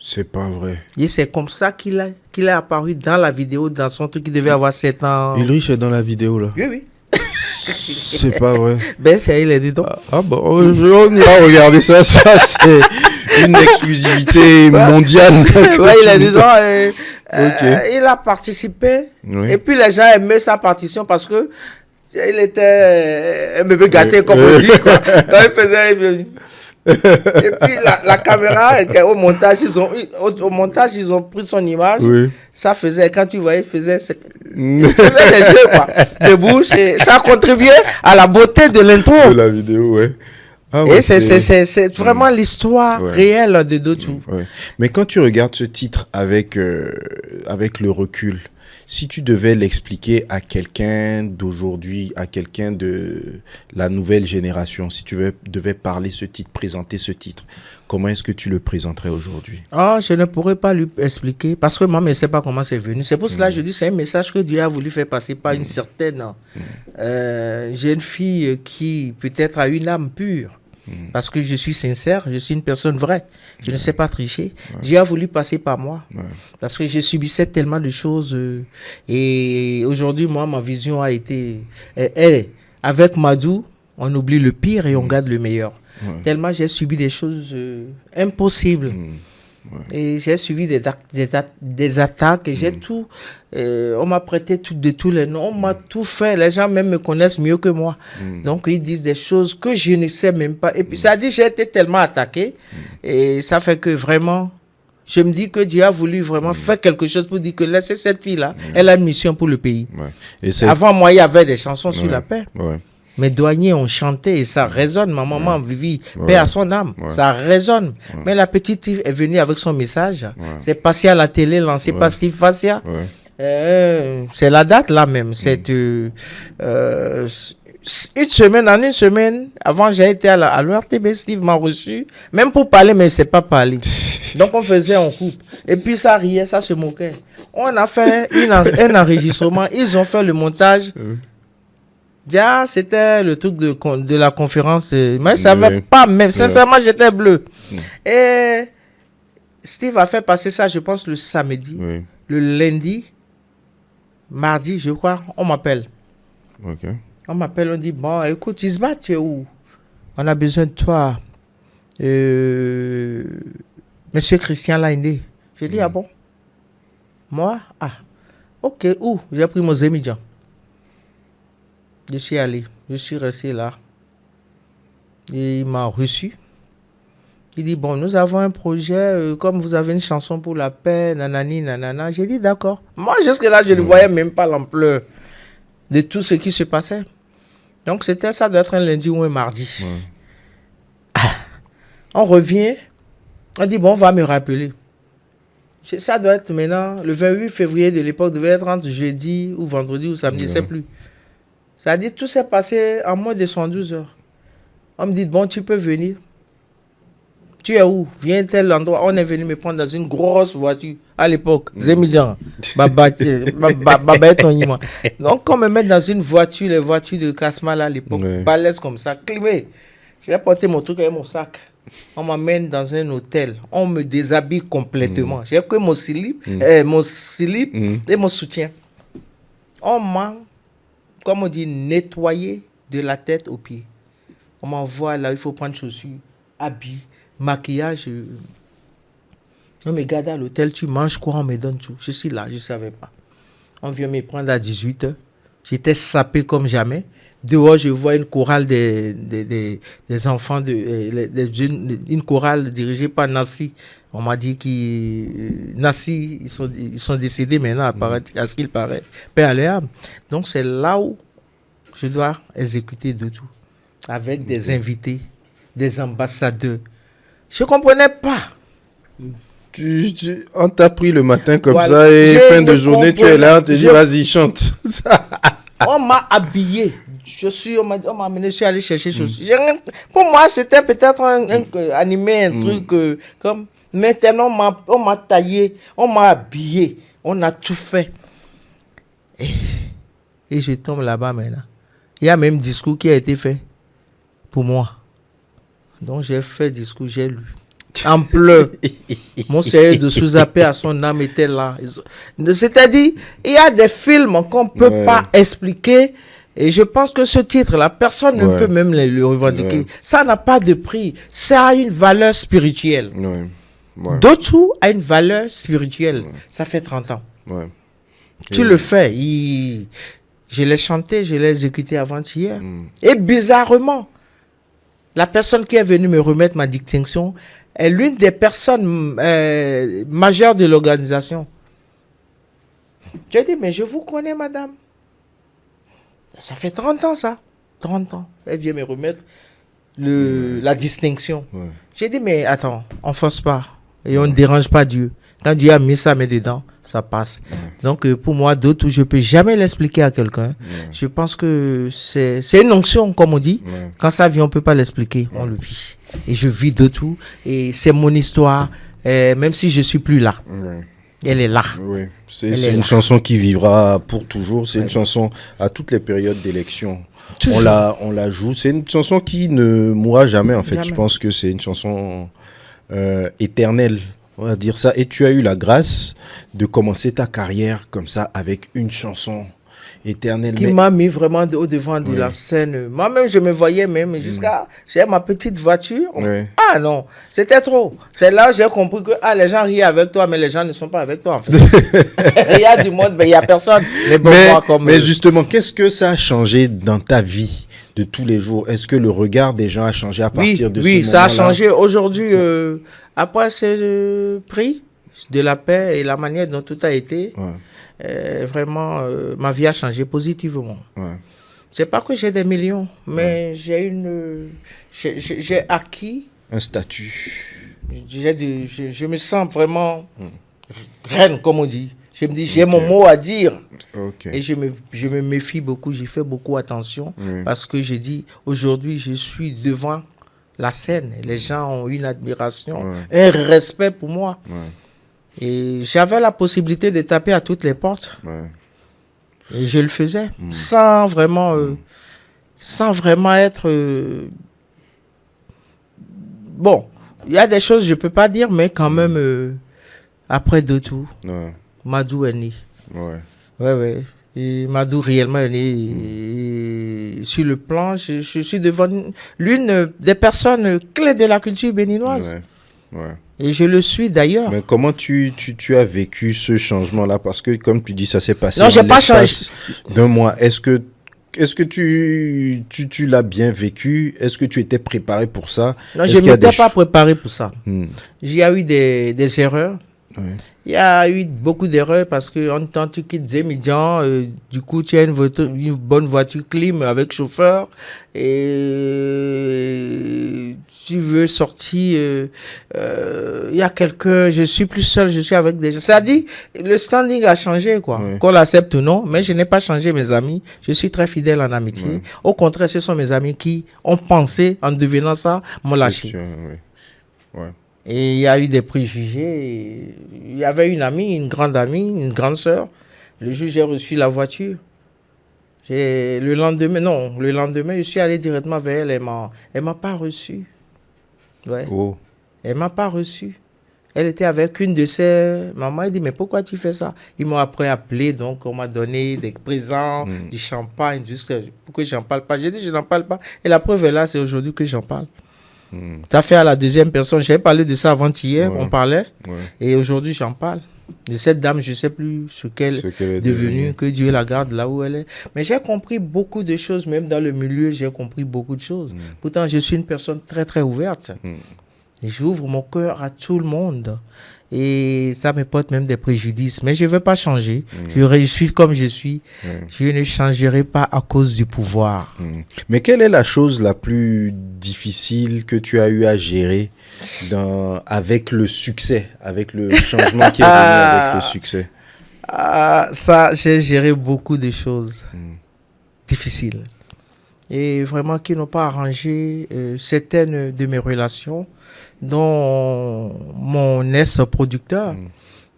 C'est pas vrai.
Et c'est comme ça qu'il est apparu dans la vidéo, dans son truc qui devait avoir 7 ans.
Ulrich est dans la vidéo là.
Oui.
C'est pas vrai.
Ben, c'est il est dedans.
Bon, on ira regarder ça. Ça, c'est une exclusivité mondiale.
Il est dedans. Il a participé. Et puis les gens aimaient sa partition parce que il était un bébé gâté, comme on dit. Quoi. Quand il faisait... Et puis la caméra, au montage, ils ont pris son image. Ça faisait, quand tu voyais, il faisait des jeux, quoi, de bouche. Et ça contribuait à la beauté de l'intro.
De la vidéo,
et c'est vraiment l'histoire réelle de Dochou.
Mais quand tu regardes ce titre avec le recul, si tu devais l'expliquer à quelqu'un d'aujourd'hui, à quelqu'un de la nouvelle génération, si tu devais parler ce titre, présenter ce titre, comment est-ce que tu le présenterais aujourd'hui?
Je ne pourrais pas lui expliquer parce que moi, je ne sais pas comment c'est venu. C'est pour cela que je dis c'est un message que Dieu a voulu faire passer par une certaine jeune fille qui peut-être a une âme pure. Parce que je suis sincère, je suis une personne vraie. Je ne sais pas tricher. Dieu a voulu passer par moi. Parce que je subissais tellement de choses. Et aujourd'hui, moi, ma vision a été... avec Madou, on oublie le pire et on garde le meilleur. Tellement j'ai subi des choses impossibles. Et j'ai suivi des attaques, et j'ai tout. On m'a prêté de tous les noms, on m'a tout fait. Les gens même me connaissent mieux que moi. Donc ils disent des choses que je ne sais même pas. Et puis ça dit, j'ai été tellement attaqué. Et ça fait que vraiment, je me dis que Dieu a voulu vraiment faire quelque chose pour dire que laissez cette fille-là, elle a une mission pour le pays.
Ouais. Et c'est...
Avant moi, il y avait des chansons sur
Ouais.
la paix.
Ouais.
Mes douaniers ont chanté et ça résonne. Ma maman, Vivi, paix à son âme.
Ouais.
Ça résonne. Mais la petite Yves est venue avec son message.
Ouais.
C'est passé à la télé, lancé par Steve Fassia.
Ouais.
C'est la date là même. C'est une semaine, en une semaine, avant j'ai été à l'ORTB, Steve m'a reçu, même pour parler, mais il ne sait pas parler. Donc on faisait en couple. Et puis ça riait, ça se moquait. On a fait un enregistrement, ils ont fait le montage. Déjà, c'était le truc de la conférence. Mais je ne savais pas même. Sincèrement, j'étais bleu. Et Steve a fait passer ça, je pense, le samedi.
Oui.
Le lundi, mardi, je crois, on m'appelle.
Ok.
On m'appelle, on dit, bon, écoute, Isma, tu es où? On a besoin de toi. Monsieur Christian Laindé. J'ai dit, ah bon? Moi? Ah, ok, où? J'ai pris mon Zémidjan. Je suis allé, je suis resté là. Et il m'a reçu. Il dit, bon, nous avons un projet, comme vous avez une chanson pour la paix, nanani, nanana. J'ai dit, d'accord. Moi, jusque-là, je ne voyais même pas l'ampleur de tout ce qui se passait. Donc, c'était ça d'être un lundi ou un mardi. On revient, on dit, bon, on va me rappeler. Ça doit être maintenant, le 28 février de l'époque, devait être entre jeudi ou vendredi ou samedi, je ne sais plus. Ça dit, tout s'est passé en moins de 112 heures. On me dit, bon, tu peux venir. Tu es où? Viens tel endroit. On est venu me prendre dans une grosse voiture à l'époque. Zémidjan. Donc, on me met dans une voiture, les voitures de Kasmal à l'époque, balèze comme ça, climé. Je vais porter mon truc avec mon sac. On m'amène dans un hôtel. On me déshabille complètement. J'ai pris mon slip, et mon soutien. On m'a, comme on dit, nettoyé de la tête aux pieds. On m'envoie là, il faut prendre chaussures, habits, maquillage. On me garde à l'hôtel, tu manges quoi, on me donne tout. Je suis là, je ne savais pas. On vient me prendre à 18h. J'étais sapé comme jamais. Dehors, je vois une chorale des enfants, une chorale dirigée par Nassi. On m'a dit que Nassi, ils sont décédés maintenant, à ce qu'il paraît. Paix à leur âme. Donc, c'est là où je dois exécuter de tout. Avec des invités, des ambassadeurs. Je ne comprenais pas.
On t'a pris le matin comme
Voilà.
ça et fin de journée, tu es là, on te dit vas-y, chante.
On m'a habillé. On m'a amené, je suis allé chercher chaussures. Pour moi, c'était peut-être un animé, un truc comme. Maintenant, on m'a taillé, on m'a habillé, on a tout fait. Et je tombe là-bas maintenant. Il y a même discours qui a été fait pour moi. Donc j'ai fait discours, j'ai lu. En pleurs. Mon Seigneur de sous-appel à son âme était là. C'est-à-dire, il y a des films qu'on ne peut pas expliquer. Et je pense que ce titre-là, personne ne peut même le revendiquer. Ça n'a pas de prix. Ça a une valeur spirituelle. D'autres a une valeur spirituelle. Ça fait 30 ans. Tu le fais. Je l'ai chanté, je l'ai exécuté avant-hier. Et bizarrement, la personne qui est venue me remettre ma distinction est l'une des personnes majeures de l'organisation. J'ai dit, mais je vous connais, madame. Ça fait 30 ans, ça. 30 ans. Elle vient me remettre la distinction. J'ai dit, mais attends, on ne force pas. Et on ne dérange pas Dieu. Quand Dieu a mis sa main dedans, ça passe. Donc, pour moi, d'autres, je ne peux jamais l'expliquer à quelqu'un. Je pense que c'est une onction, comme on dit. Quand ça vient, on ne peut pas l'expliquer. On le vit. Et je vis de tout. Et c'est mon histoire, même si je ne suis plus là. Elle est là.
C'est une chanson qui vivra pour toujours. C'est une chanson à toutes les périodes d'élection. On la joue. C'est une chanson qui ne mourra jamais, en fait. Jamais. Je pense que c'est une chanson éternelle. On va dire ça. Et tu as eu la grâce de commencer ta carrière comme ça avec une chanson.
éternel.
qui
Mais-
m'a mis vraiment au devant de
Ouais.
la scène. Moi-même, je me voyais même jusqu'à... J'ai ma petite voiture.
Ouais.
Ah non, c'était trop. C'est là où j'ai compris que les gens rient avec toi, mais les gens ne sont pas avec toi, en fait. Il y a du monde, mais il n'y a personne. Mais bon, moi, comme...
mais justement, qu'est-ce que ça a changé dans ta vie de tous les jours? Est-ce que le regard des gens a changé à
oui,
partir de ce
oui,
moment-là?
ça a changé. Aujourd'hui, après ce prix de la paix et la manière dont tout a été,
Ouais,
vraiment, ma vie a changé positivement.
ouais.
C'est pas que j'ai des millions, mais j'ai acquis,
Un statut.
je me sens vraiment reine, comme on dit. Je me dis, j'ai mon mot à dire.
Ok.
Et je me méfie beaucoup, j'y fais beaucoup attention.
Oui.
Parce que j'ai dit, aujourd'hui, je suis devant la scène. Les gens ont une admiration, un respect pour moi.
Ouais.
Et j'avais la possibilité de taper à toutes les portes.
Ouais.
Et je le faisais sans vraiment être... Bon, il y a des choses que je ne peux pas dire, mais quand même, après de tout,
Ouais.
Madou est né.
Ouais.
Ouais, ouais. Et Madou réellement est né. Et sur le plan, je suis devant l'une des personnes clés de la culture béninoise.
Ouais. Ouais.
Et je le suis d'ailleurs.
Mais comment tu as vécu ce changement-là? Parce que, comme tu dis, ça s'est passé
Non,
en
j'ai pas
l'espace d'un mois. Est-ce que tu l'as bien vécu? Est-ce que tu étais préparé pour ça?
Non,
Est-ce
je
qu'il y a
ne m'étais
des
pas préparé pour ça.
Hmm.
Il y a eu des erreurs.
Ouais.
Il y a eu beaucoup d'erreurs parce que en temps tu quittes Zemidjan, du coup tu as une bonne voiture clim avec chauffeur et tu veux sortir, il y a quelqu'un, je suis plus seul, je suis avec des gens. Ça dit, le standing a changé quoi,
Ouais.
qu'on l'accepte ou non, mais je n'ai pas changé mes amis, je suis très fidèle en amitié.
Ouais.
Au contraire, ce sont mes amis qui ont pensé en devenant ça, m'ont lâché.
Ouais.
Et il y a eu des préjugés. Il y avait une amie, une grande sœur. Le jour où j'ai reçu la voiture, le lendemain, je suis allé directement vers elle. Elle m'a pas reçu. Ouais.
Oh.
Elle m'a pas reçu. Elle était avec une de ses mamans. Elle dit, mais pourquoi tu fais ça? Ils m'ont après appelé, donc on m'a donné des présents, du champagne, pourquoi j'en parle pas? J'ai dit, je n'en parle pas. Et la preuve est là, c'est aujourd'hui que j'en parle. Ça fait à la deuxième personne. J'avais parlé de ça avant-hier, on parlait.
Ouais.
Et aujourd'hui, j'en parle. De cette dame, je ne sais plus ce qu'elle est devenue, que Dieu la garde là où elle est. Mais j'ai compris beaucoup de choses, même dans le milieu, j'ai compris beaucoup de choses. Pourtant, je suis une personne très, très ouverte. Et j'ouvre mon cœur à tout le monde. Et ça me porte même des préjudices. Mais je ne veux pas changer. Je suis comme je suis. Je ne changerai pas à cause du pouvoir.
Mais quelle est la chose la plus difficile que tu as eu à gérer avec le succès, avec le changement qui est venu avec le succès?
Ça, j'ai géré beaucoup de choses difficiles. Et vraiment qui n'ont pas arrangé certaines de mes relations, dont mon ex-producteur,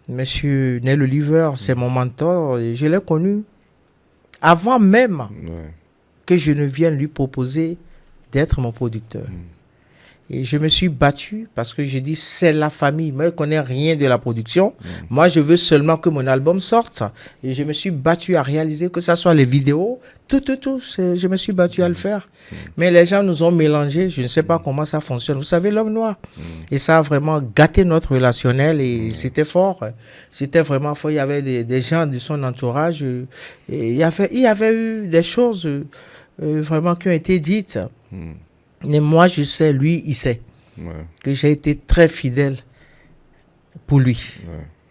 Monsieur Nel Oliver, c'est mon mentor. Et je l'ai connu avant même que je ne vienne lui proposer d'être mon producteur. Et je me suis battu parce que je dis c'est la famille. Moi, je ne connais rien de la production. Moi, je veux seulement que mon album sorte. Et je me suis battu à réaliser que ce soit les vidéos, tout. Je me suis battu à le faire. Mais les gens nous ont mélangés. Je ne sais pas comment ça fonctionne. Vous savez, l'homme noir. Et ça a vraiment gâté notre relationnel. Et c'était fort. C'était vraiment fort. Il y avait des gens de son entourage. Et il y avait eu des choses vraiment qui ont été dites. Mais moi, je sais, lui, il sait que j'ai été très fidèle pour lui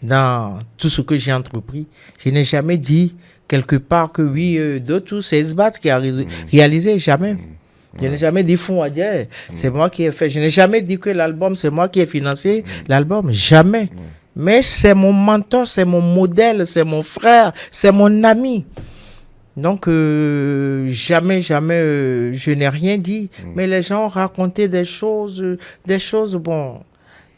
dans tout ce que j'ai entrepris. Je n'ai jamais dit quelque part que oui, d'autres, c'est Esbat qui a réalisé, jamais. Je n'ai jamais dit fond à dire, c'est moi qui ai fait. Je n'ai jamais dit que l'album, c'est moi qui ai financé l'album, jamais. Mais c'est mon mentor, c'est mon modèle, c'est mon frère, c'est mon ami. Donc, jamais, je n'ai rien dit. Mais les gens racontaient des choses, bon.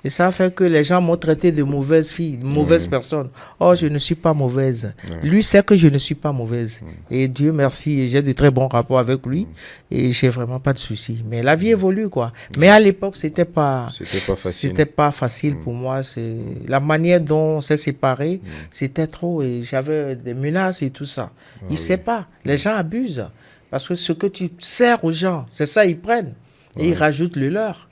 Et ça fait que les gens m'ont traité de mauvaise fille, de mauvaise personne. Oh, je ne suis pas mauvaise. Lui sait que je ne suis pas mauvaise. Et Dieu merci, j'ai de très bons rapports avec lui. Et j'ai vraiment pas de soucis. Mais la vie évolue, quoi. Mais à l'époque, c'était pas
facile.
C'était pas facile pour moi. C'est la manière dont on s'est séparés, c'était trop. Et j'avais des menaces et tout ça. Ils ne savent pas. Les gens abusent. Parce que ce que tu sers aux gens, c'est ça, ils prennent. Et ils rajoutent le leur.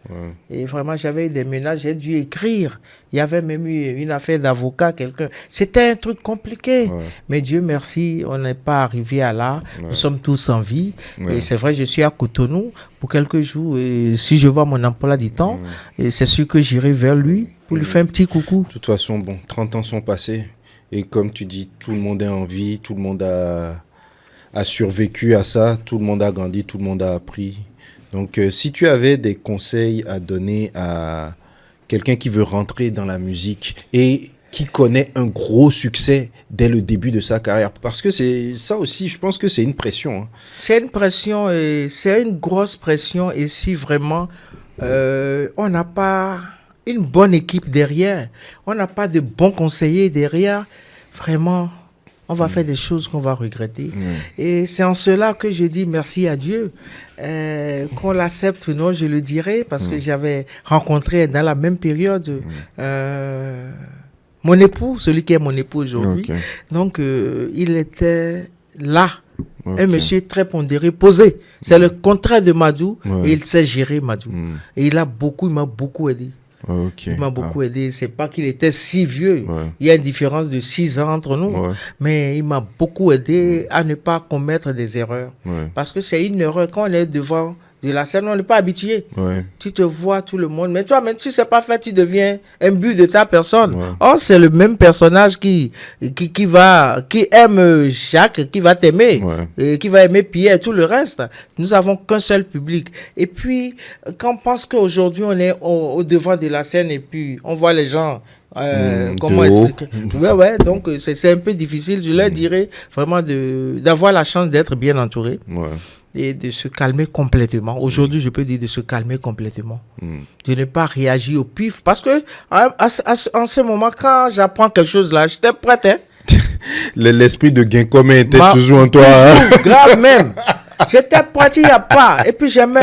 Et vraiment, j'avais eu des menaces, j'ai dû écrire. Il y avait même eu une affaire d'avocat, quelqu'un. C'était un truc compliqué. Mais Dieu merci, on n'est pas arrivé à là. Nous sommes tous en vie. Et c'est vrai, je suis à Cotonou pour quelques jours. Et si je vois mon emploi du temps, et c'est sûr que j'irai vers lui pour lui faire un petit coucou.
De toute façon, bon, 30 ans sont passés. Et comme tu dis, tout le monde est en vie, tout le monde a survécu à ça, tout le monde a grandi, tout le monde a appris. Donc, si tu avais des conseils à donner à quelqu'un qui veut rentrer dans la musique et qui connaît un gros succès dès le début de sa carrière, parce que c'est ça aussi, je pense que c'est une pression. Hein.
C'est une pression, et c'est une grosse pression. Et si vraiment on n'a pas une bonne équipe derrière, on n'a pas de bons conseillers derrière, vraiment, on va faire des choses qu'on va regretter. Et c'est en cela que je dis merci à Dieu. Qu'on l'accepte ou non, je le dirai, parce que j'avais rencontré dans la même période mon époux, celui qui est mon époux aujourd'hui. Donc, il était là. Un monsieur très pondéré, posé. C'est le contraire de Madou. Et il sait gérer Madou. Et il m'a beaucoup aidé. Il m'a beaucoup aidé. C'est pas qu'il était si vieux. Il y a une différence de 6 ans entre nous. Mais il m'a beaucoup aidé à ne pas commettre des erreurs. Parce que c'est une erreur quand on est devant de la scène, on n'est pas habitué. Tu te vois tout le monde. Mais toi, même tu ne sais pas faire, tu deviens un but de ta personne. Or, c'est le même personnage qui aime Jacques, qui va t'aimer, et qui va aimer Pierre, tout le reste. Nous n'avons qu'un seul public. Et puis, quand on pense qu'aujourd'hui, on est au devant de la scène et puis on voit les gens... comment expliquer? Donc c'est un peu difficile. Je leur dirais vraiment d'avoir la chance d'être bien entouré et de se calmer complètement. Aujourd'hui, je peux dire de se calmer complètement, de ne pas réagir au pif, parce que en ce moment, quand j'apprends quelque chose là, j'étais prête. Hein?
L'esprit de gain commun était toujours en toi.
Toujours, grave même. J'étais prête, il n'y a pas. Et puis j'aime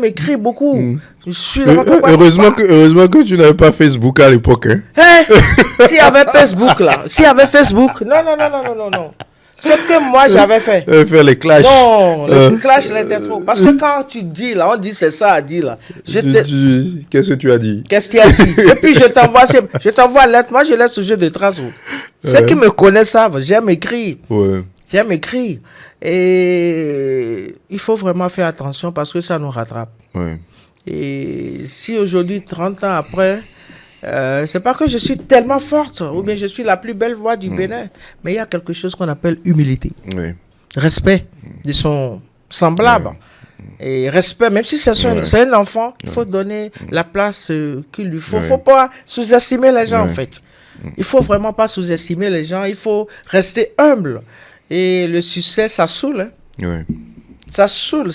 écrire beaucoup. Je suis
heureusement que tu n'avais pas Facebook à l'époque. Hein?
S'il y avait Facebook là, non. Ce que moi j'avais fait.
Faire les clashs.
Non, les clashs là étaient trop. Parce que quand tu dis là, on dit c'est ça à dire là.
Qu'est-ce que tu as dit?
Qu'est-ce que tu as dit? Et puis je t'envoie lettre. Moi je laisse ce jeu de traces. Ceux qui me connaissent savent, j'aime écrire. J'aime écrire. Et il faut vraiment faire attention parce que ça nous rattrape. Et si aujourd'hui, 30 ans après, c'est pas que je suis tellement forte ou bien je suis la plus belle voix du Bénin, mais il y a quelque chose qu'on appelle humilité. Respect de son semblable. Et respect, même si c'est un enfant, il faut donner la place qu'il lui faut. Il ne faut pas sous-estimer les gens en fait. Il ne faut vraiment pas sous-estimer les gens. Il faut rester humble. Et le succès, ça saoule. Hein? Ça saoule.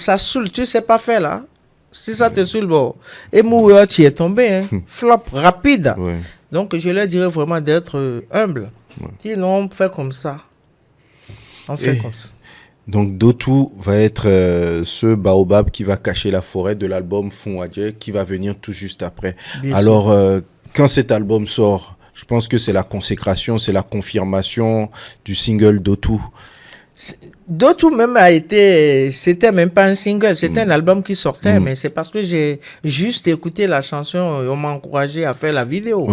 Tu ne sais pas faire là. Si ça te saoule, bon. Et mourir, tu es tombé. Hein? Flop rapide. Donc, je leur dirais vraiment d'être humble. Sinon, on fait comme ça. On fait comme ça.
Donc, Dotou va être ce baobab qui va cacher la forêt de l'album Fonwadje qui va venir tout juste après. Alors, quand cet album sort, je pense que c'est la consécration, c'est la confirmation du single Dotou.
Dotou même c'était même pas un single, c'était un album qui sortait, mais c'est parce que j'ai juste écouté la chanson, on m'a encouragé à faire la vidéo.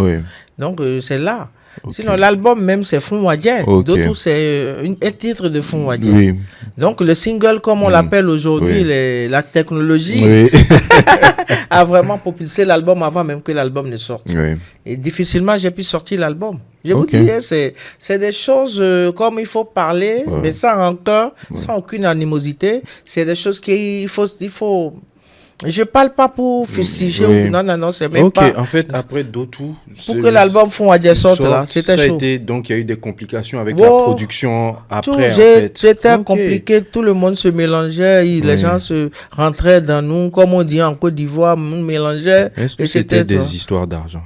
Donc c'est là. Sinon l'album même c'est Fonwadje. Dotou c'est un titre de Fonwadje. Donc le single comme on l'appelle aujourd'hui, la technologie a vraiment propulsé l'album avant même que l'album ne sorte. Et difficilement j'ai pu sortir l'album. Je vous dis, c'est des choses comme il faut parler, mais sans rancœur, sans aucune animosité. C'est des choses qu'il faut Je parle pas pour fustiger.
Oui.
Non, c'est même
Ok,
pas.
en fait, après Dotou,
Pour que l'album Fond à descente, là, c'était
ça a
chaud.
été, donc il y a eu des complications avec
Wow.
la production
Tout,
après, en fait.
c'était
Ok.
compliqué, tout le monde se mélangeait, les
Oui.
gens se rentraient dans nous, comme on dit en Côte d'Ivoire, nous mélangeait.
Est-ce que
et
c'était
c'était ça.
des histoires d'argent?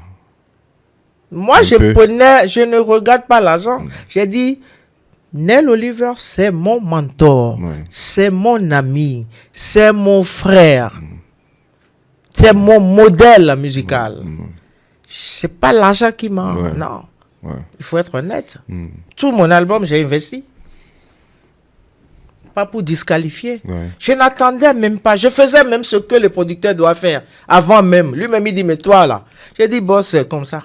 Moi,
Un
je
peu.
je ne regarde pas l'argent. J'ai dit, Nel Oliver, c'est mon mentor,
Ouais.
c'est mon ami, c'est mon frère, c'est mon modèle musical. C'est pas l'argent qui m'a...
Ouais.
Non,
Ouais.
il faut être honnête.
Mm.
Tout mon album, j'ai investi. Pas pour disqualifier.
Ouais.
Je n'attendais même pas. Je faisais même ce que le producteur doit faire. Avant même. Lui-même, il dit, mais toi là. J'ai dit, boss, c'est comme ça.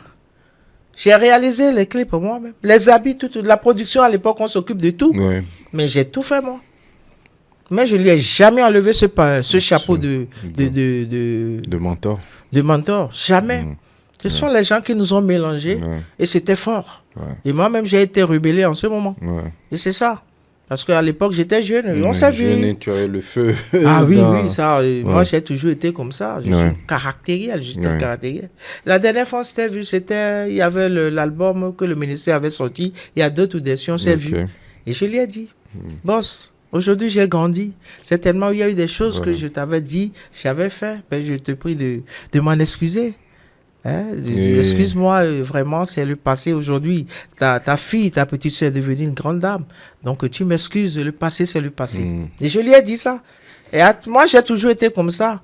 J'ai réalisé les clips moi-même. Les habits, tout. La production, à l'époque, on s'occupe de tout.
Ouais.
Mais j'ai tout fait moi. Mais je lui ai jamais enlevé ce chapeau de
De mentor.
mentor. Jamais.
Mm.
Ce sont les gens qui nous ont mélangés.
Ouais.
Et c'était fort.
Ouais.
Et moi-même, j'ai été rebellé en ce moment.
Ouais.
Et c'est ça. Parce qu'à l'époque, j'étais jeune. On
Ouais,
s'est
jeune
vu.
et tu avais le feu.
Ah oui,
dans-
oui, ça. Moi,
Ouais.
j'ai toujours été comme ça. Je
Ouais.
suis caractériel, juste
Ouais.
caractériel. La dernière fois, on s'était vu, il y avait l'album que le ministère avait sorti. Il y a d'autres auditions, on s'est
Ok.
vu. Et je lui ai dit, boss, aujourd'hui, j'ai grandi. C'est tellement, il y a eu des choses que
Ouais.
je t'avais dit, j'avais fait. Ben, je te prie de m'en excuser. Hein?
Et-
Excuse-moi, vraiment, c'est le passé aujourd'hui. Ta fille, ta petite soeur est devenue une grande dame. Donc, tu m'excuses, le passé, c'est le passé.
Mm.
Et je lui ai dit ça. Et moi, j'ai toujours été comme ça.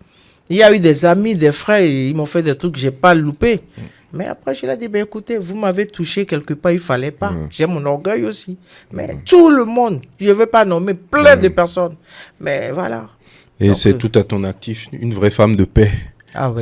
Il y a eu des amis, des frères, ils m'ont fait des trucs que je n'ai pas loupé. Mais après, je lui ai dit, ben, écoutez, vous m'avez touché quelque part, il ne fallait pas. J'ai mon orgueil aussi. Mais tout le monde, je ne veux pas nommer plein de personnes. Mais voilà.
Et
Donc,
c'est tout à ton actif, une vraie femme de paix.
Ah ouais.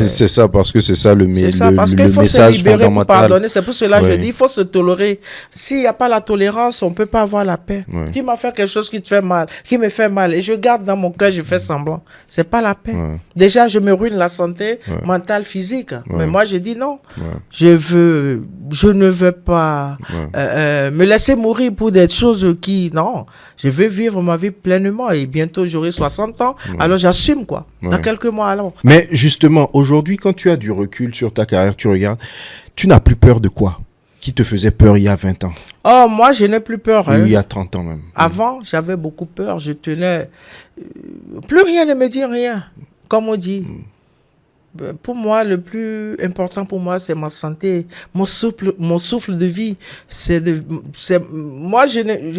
C'est ça, parce que c'est ça le,
C'est ça, parce
le
qu'il faut se
message
libérer pour
fondamental.
pardonner. C'est pour cela que je
Ouais.
dis, il faut se tolérer. S'il n'y a pas la tolérance, on ne peut pas avoir la paix.
Ouais.
Tu m'as fait quelque chose qui te fait mal, qui me fait mal, et je garde dans mon cœur, je fais semblant. C'est pas la paix.
Ouais.
Déjà, je me ruine la santé
Ouais.
mentale, physique.
Ouais.
Mais moi, je dis non.
Ouais.
Je ne veux pas
Ouais.
me laisser mourir pour des choses qui... Non, je veux vivre ma vie pleinement. Et bientôt, j'aurai 60 ans. Alors, j'assume, quoi.
Ouais.
Dans quelques mois, alors.
Mais justement, aujourd'hui, quand tu as du recul sur ta carrière, tu regardes, tu n'as plus peur de quoi? Qui te faisait peur il y a 20 ans?
Oh, moi, je n'ai plus peur.
Ou
hein.
il y a 30 ans même?
Avant, j'avais beaucoup peur. Je tenais... plus rien ne me dit rien, comme on dit. Pour moi, le plus important pour moi, c'est ma santé, mon souffle de vie. Moi,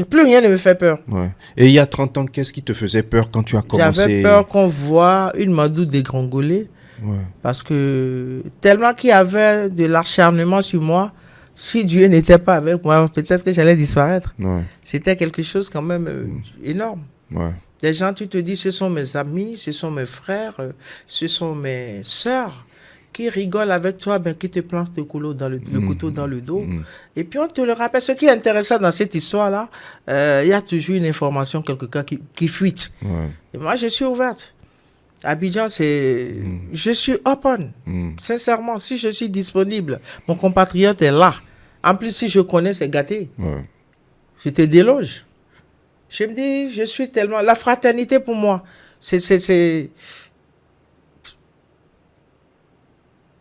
plus rien ne me fait peur.
Ouais. Et il y a 30 ans, qu'est-ce qui te faisait peur quand tu as commencé?
J'avais peur qu'on voit une Madou dégringoler.
Ouais.
Parce que tellement qu'il y avait de l'acharnement sur moi, si Dieu n'était pas avec moi, peut-être que j'allais disparaître.
Ouais.
C'était quelque chose quand même énorme.
Ouais.
Des gens, tu te dis, ce sont mes amis, ce sont mes frères, ce sont mes sœurs qui rigolent avec toi, ben, qui te plantent le couteau dans le couteau dans le dos. Et puis on te le rappelle. Ce qui est intéressant dans cette histoire-là, il y a toujours une information quelque part qui fuite.
Ouais.
Et moi, je suis ouverte. Abidjan, je suis open. Sincèrement, si je suis disponible, mon compatriote est là. En plus, si je connais, c'est gâté.
Ouais.
Je te déloge. Je me dis, je suis tellement... La fraternité pour moi, c'est...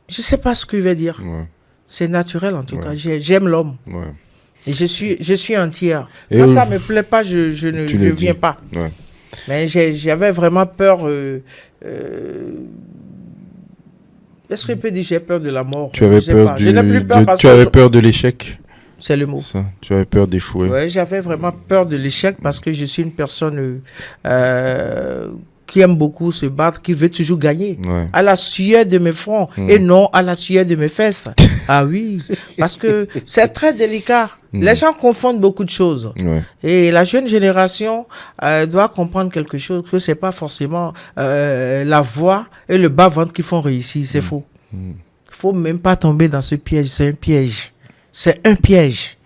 Je ne sais pas ce que je vais dire.
Ouais.
C'est naturel en tout
Ouais.
cas. J'aime l'homme.
Ouais.
Et je suis entière.
Et
Quand ça ne me plaît pas, je ne
Tu le
viens
dis.
pas.
Ouais.
Mais j'avais vraiment peur... Est-ce que je peux dire j'ai peur de la mort?
Tu avais
Je sais
peur
pas. Je n'ai plus peur parce
tu
que...
avais peur de l'échec.
C'est le mot.
Ça. Tu avais peur d'échouer.
Ouais, j'avais vraiment peur de l'échec parce que je suis une personne qui aime beaucoup se battre, qui veut toujours gagner.
Ouais.
À la sueur de mes fronts et non à la sueur de mes fesses. Ah oui, parce que c'est très délicat. Les gens confondent beaucoup de choses.
Ouais.
Et la jeune génération doit comprendre quelque chose, que c'est pas forcément la voix et le bas-ventre qui font réussir. C'est faux. Il faut même pas tomber dans ce piège. C'est un piège. C'est un piège.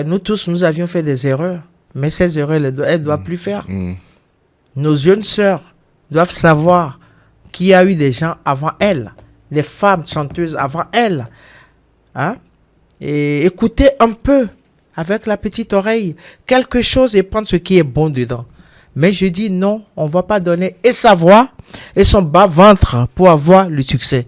Nous tous, nous avions fait des erreurs. Mais ces erreurs, elles ne doivent plus faire. Nos jeunes sœurs doivent savoir qu'il y a eu des gens avant elles. Des femmes chanteuses avant elles. Hein? Et écouter un peu avec la petite oreille quelque chose et prendre ce qui est bon dedans. Mais je dis non, on ne va pas donner et sa voix et son bas-ventre pour avoir le succès.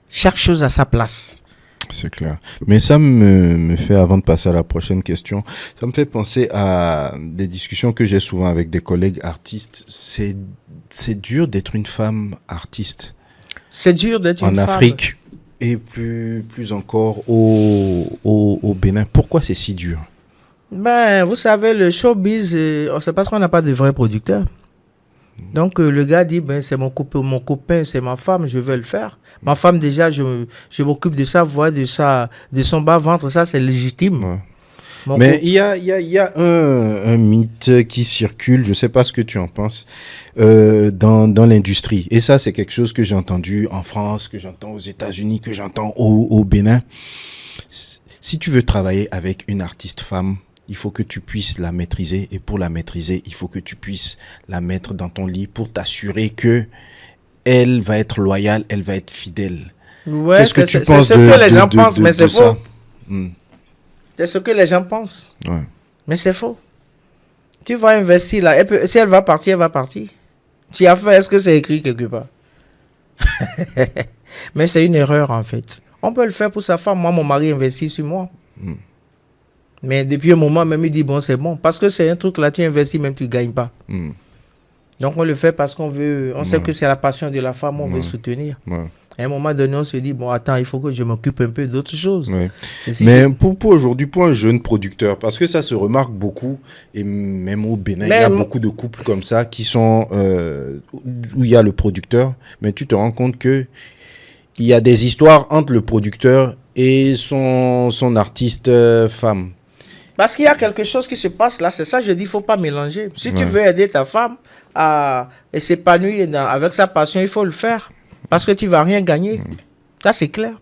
Chaque chose à sa place.
C'est clair. Mais ça me fait, avant de passer à la prochaine question, ça me fait penser à des discussions que j'ai souvent avec des collègues artistes. C'est dur d'être une femme artiste.
C'est dur d'être une
en
femme.
Afrique et plus encore au Bénin. Pourquoi c'est si dur?
Ben, vous savez, le showbiz, c'est parce qu'on n'a pas de vrais producteurs. Donc, le gars dit, ben, c'est mon copain, c'est ma femme, je veux le faire. Ma femme, déjà, je m'occupe de sa voix, de son bas-ventre, ça, c'est légitime.
Ouais. Mais il y a un mythe qui circule, je ne sais pas ce que tu en penses, dans l'industrie. Et ça, c'est quelque chose que j'ai entendu en France, que j'entends aux États-Unis, que j'entends au Bénin. Si tu veux travailler avec une artiste femme, il faut que tu puisses la maîtriser. Et pour la maîtriser, il faut que tu puisses la mettre dans ton lit pour t'assurer que elle va être loyale, elle va être fidèle.
Ouais,
qu'est-ce que tu penses
c'est ce que les gens pensent, mais c'est faux.
Hmm.
C'est ce que les gens pensent.
Ouais.
Mais c'est faux. Tu vas investir là. Si elle va partir, elle va partir. Tu as fait, est-ce que c'est écrit quelque part? Mais c'est une erreur en fait. On peut le faire pour sa femme. Moi, mon mari investit sur moi.
Mm.
Mais depuis un moment, même il dit bon, c'est bon. Parce que c'est un truc là, tu investis, même tu ne gagnes pas.
Mm.
Donc on le fait parce qu'on veut, on sait que c'est la passion de la femme, on veut soutenir.
Ouais.
À un moment donné, on se dit, bon, attends, il faut que je m'occupe un peu d'autres choses.
Ouais.
Si
Mais pour aujourd'hui, pour un jeune producteur, parce que ça se remarque beaucoup, et même au Bénin, il y a beaucoup de couples comme ça qui sont, où il y a le producteur, mais tu te rends compte que il y a des histoires entre le producteur et son artiste femme.
Parce qu'il y a quelque chose qui se passe là, c'est ça, je dis, il ne faut pas mélanger. Si tu veux aider ta femme à s'épanouir avec sa passion, il faut le faire. Parce que tu ne vas rien gagner. Ça, c'est clair.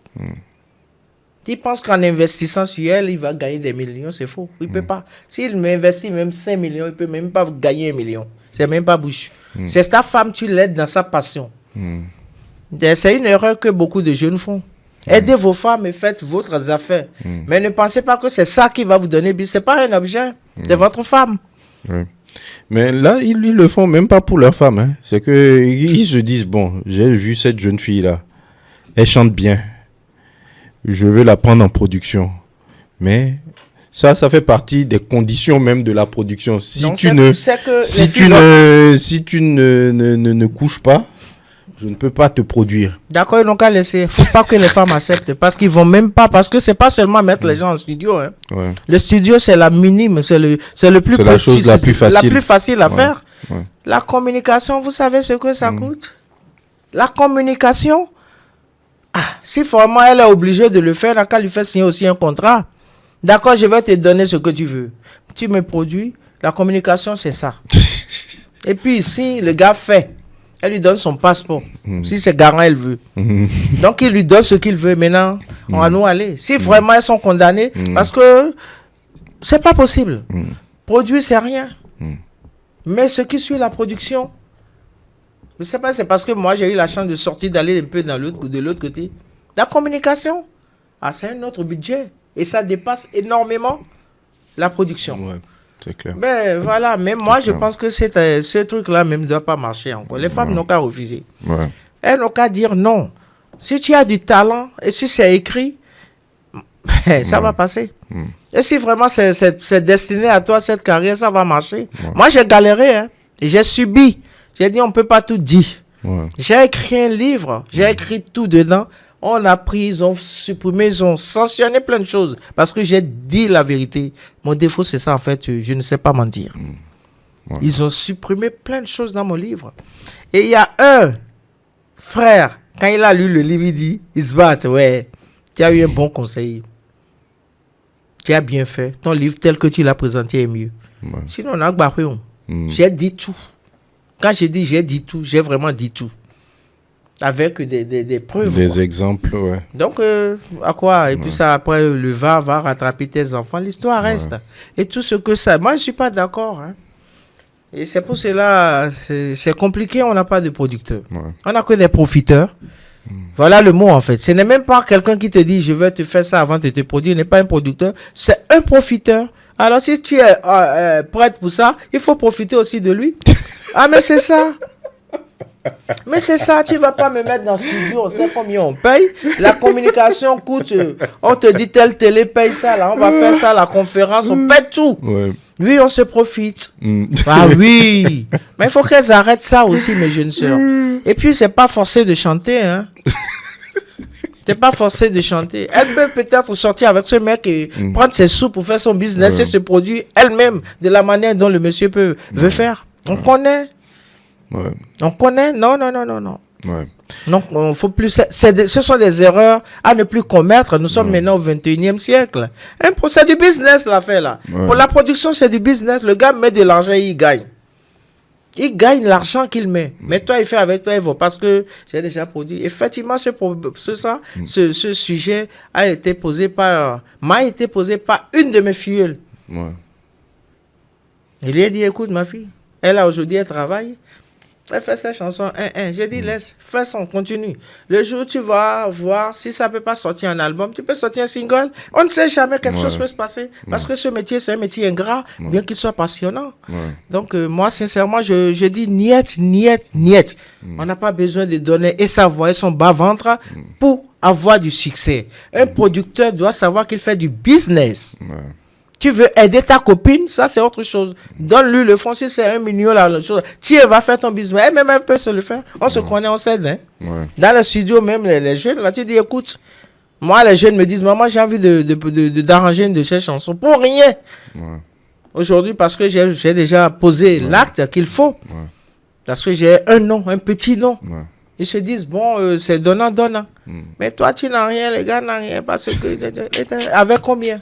Tu penses qu'en investissant sur elle, il va gagner des millions, c'est faux. Il ne peut pas. S'il investit même 5 millions, il ne peut même pas gagner 1 million. C'est même pas bouche. C'est ta femme, tu l'aides dans sa passion. C'est une erreur que beaucoup de jeunes font. Aidez vos femmes et faites votre affaires. Mais ne pensez pas que c'est ça qui va vous donner. Ce n'est pas un objet. C'est votre femme.
Ouais. Mais là, ils le font même pas pour leur femme. Hein. C'est qu'ils se disent, bon, j'ai vu cette jeune fille-là. Elle chante bien. Je veux la prendre en production. Mais ça fait partie des conditions même de la production. Si
Donc,
tu ne couches pas, je ne peux pas te produire.
D'accord, ils n'ont qu'à laisser. Il ne faut pas que les femmes acceptent. Parce qu'ils ne vont même pas. Parce que ce n'est pas seulement mettre les gens en studio. Hein. Ouais. Le studio, c'est la minime. C'est le plus
petit. C'est la chose la plus facile.
La plus facile à faire.
Ouais.
La communication, vous savez ce que ça coûte? La communication, si vraiment elle est obligée de le faire, elle n'a qu'à lui faire signer aussi un contrat. D'accord, je vais te donner ce que tu veux. Tu me produis. La communication, c'est ça. Et puis, si le gars fait, elle lui donne son passeport. Si c'est garant, elle veut. Donc, il lui donne ce qu'il veut. Maintenant, on va nous aller. Si vraiment elles sont condamnées, parce que c'est pas possible. Produire, c'est rien. Mais ce qui suit la production, je ne sais pas, c'est parce que moi, j'ai eu la chance de sortir, d'aller un peu de l'autre côté. La communication, c'est un autre budget. Et ça dépasse énormément la production.
Ouais. C'est clair.
Ben voilà, même moi je pense que ce truc-là même ne doit pas marcher encore. Les femmes n'ont qu'à refuser. Ouais. Elles n'ont qu'à dire non. Si tu as du talent et si c'est écrit, ça va passer. Et si vraiment c'est destiné à toi cette carrière, ça va marcher. Moi j'ai galéré, hein, et j'ai subi. J'ai dit on ne peut pas tout dire. J'ai écrit un livre, j'ai écrit tout dedans. On a pris, ils ont supprimé, ils ont sanctionné plein de choses. Parce que j'ai dit la vérité. Mon défaut, c'est ça, en fait. Je ne sais pas mentir. Ils ont supprimé plein de choses dans mon livre. Et il y a un frère, quand il a lu le livre, il dit, il se bat, ouais, tu as eu un bon conseil. Tu as bien fait. Ton livre, tel que tu l'as présenté, est mieux. Sinon, on a barré. J'ai dit tout. Quand j'ai dit tout, j'ai vraiment dit tout. Avec des preuves.
Des exemples, ouais.
Donc, à quoi? Et puis ça, après, le va rattraper tes enfants. L'histoire reste. Et tout ce que ça... Moi, je ne suis pas d'accord. Hein. Et c'est pour cela, c'est compliqué, on n'a pas de producteurs. On n'a que des profiteurs. Voilà le mot, en fait. Ce n'est même pas quelqu'un qui te dit, je vais te faire ça avant de te produire. Il n'est pas un producteur. C'est un profiteur Alors, si tu es prête pour ça, il faut profiter aussi de lui. Ah, mais c'est ça. Mais c'est ça, tu vas pas me mettre dans le studio, on sait combien on paye. La communication coûte, on te dit telle télé paye ça, là, on va faire ça, la conférence, on paye tout.
Ouais.
Oui, on se profite.
Mm.
Ah oui. Mais il faut qu'elles arrêtent ça aussi, mes jeunes sœurs. Et puis, c'est pas forcé de chanter, hein. C'est pas forcé de chanter. Elle peut peut-être sortir avec ce mec et prendre ses sous pour faire son business et se produire elle-même de la manière dont le monsieur veut faire. On connaît.
Ouais.
On connaît. Non, non, non, non, non.
Ouais.
Donc, on faut plus. Ce sont des erreurs à ne plus commettre. Nous sommes maintenant au 21e siècle. C'est du business, l'affaire là.
Ouais.
Pour la production, c'est du business. Le gars met de l'argent et il gagne. Il gagne l'argent qu'il met. Mais toi, il fait avec toi, il va. Parce que j'ai déjà produit. Effectivement, ce sujet m'a été posé par une de mes filles.
Ouais.
Il lui a dit, écoute, ma fille, aujourd'hui, elle travaille. Elle fait sa chanson, j'ai dit, laisse, fais son, continue. Le jour où tu vas voir si ça ne peut pas sortir un album, tu peux sortir un single. On ne sait jamais, quelque chose peut se passer. Parce que ce métier, c'est un métier ingrat, bien qu'il soit passionnant.
Ouais.
Donc, moi, sincèrement, je dis, niet. On n'a pas besoin de donner et sa voix et son bas-ventre pour avoir du succès. Un producteur doit savoir qu'il fait du business.
Ouais.
Tu veux aider ta copine, ça c'est autre chose. Donne-lui le fonds, si c'est 1 million, la chose. Tu vas faire ton business. Elle-même, elle peut se le faire. On se connaît, on s'aide. Hein.
Ouais.
Dans le studio, même les jeunes, là, tu dis, écoute, moi, les jeunes me disent, maman, j'ai envie d'arranger une de ces chansons. Pour rien.
Ouais.
Aujourd'hui, parce que j'ai déjà posé l'acte qu'il faut.
Ouais.
Parce que j'ai un nom, un petit nom.
Ouais.
Ils se disent, bon, c'est donnant. Mais toi, tu n'as rien, les gars n'ont rien. Parce que, avec combien?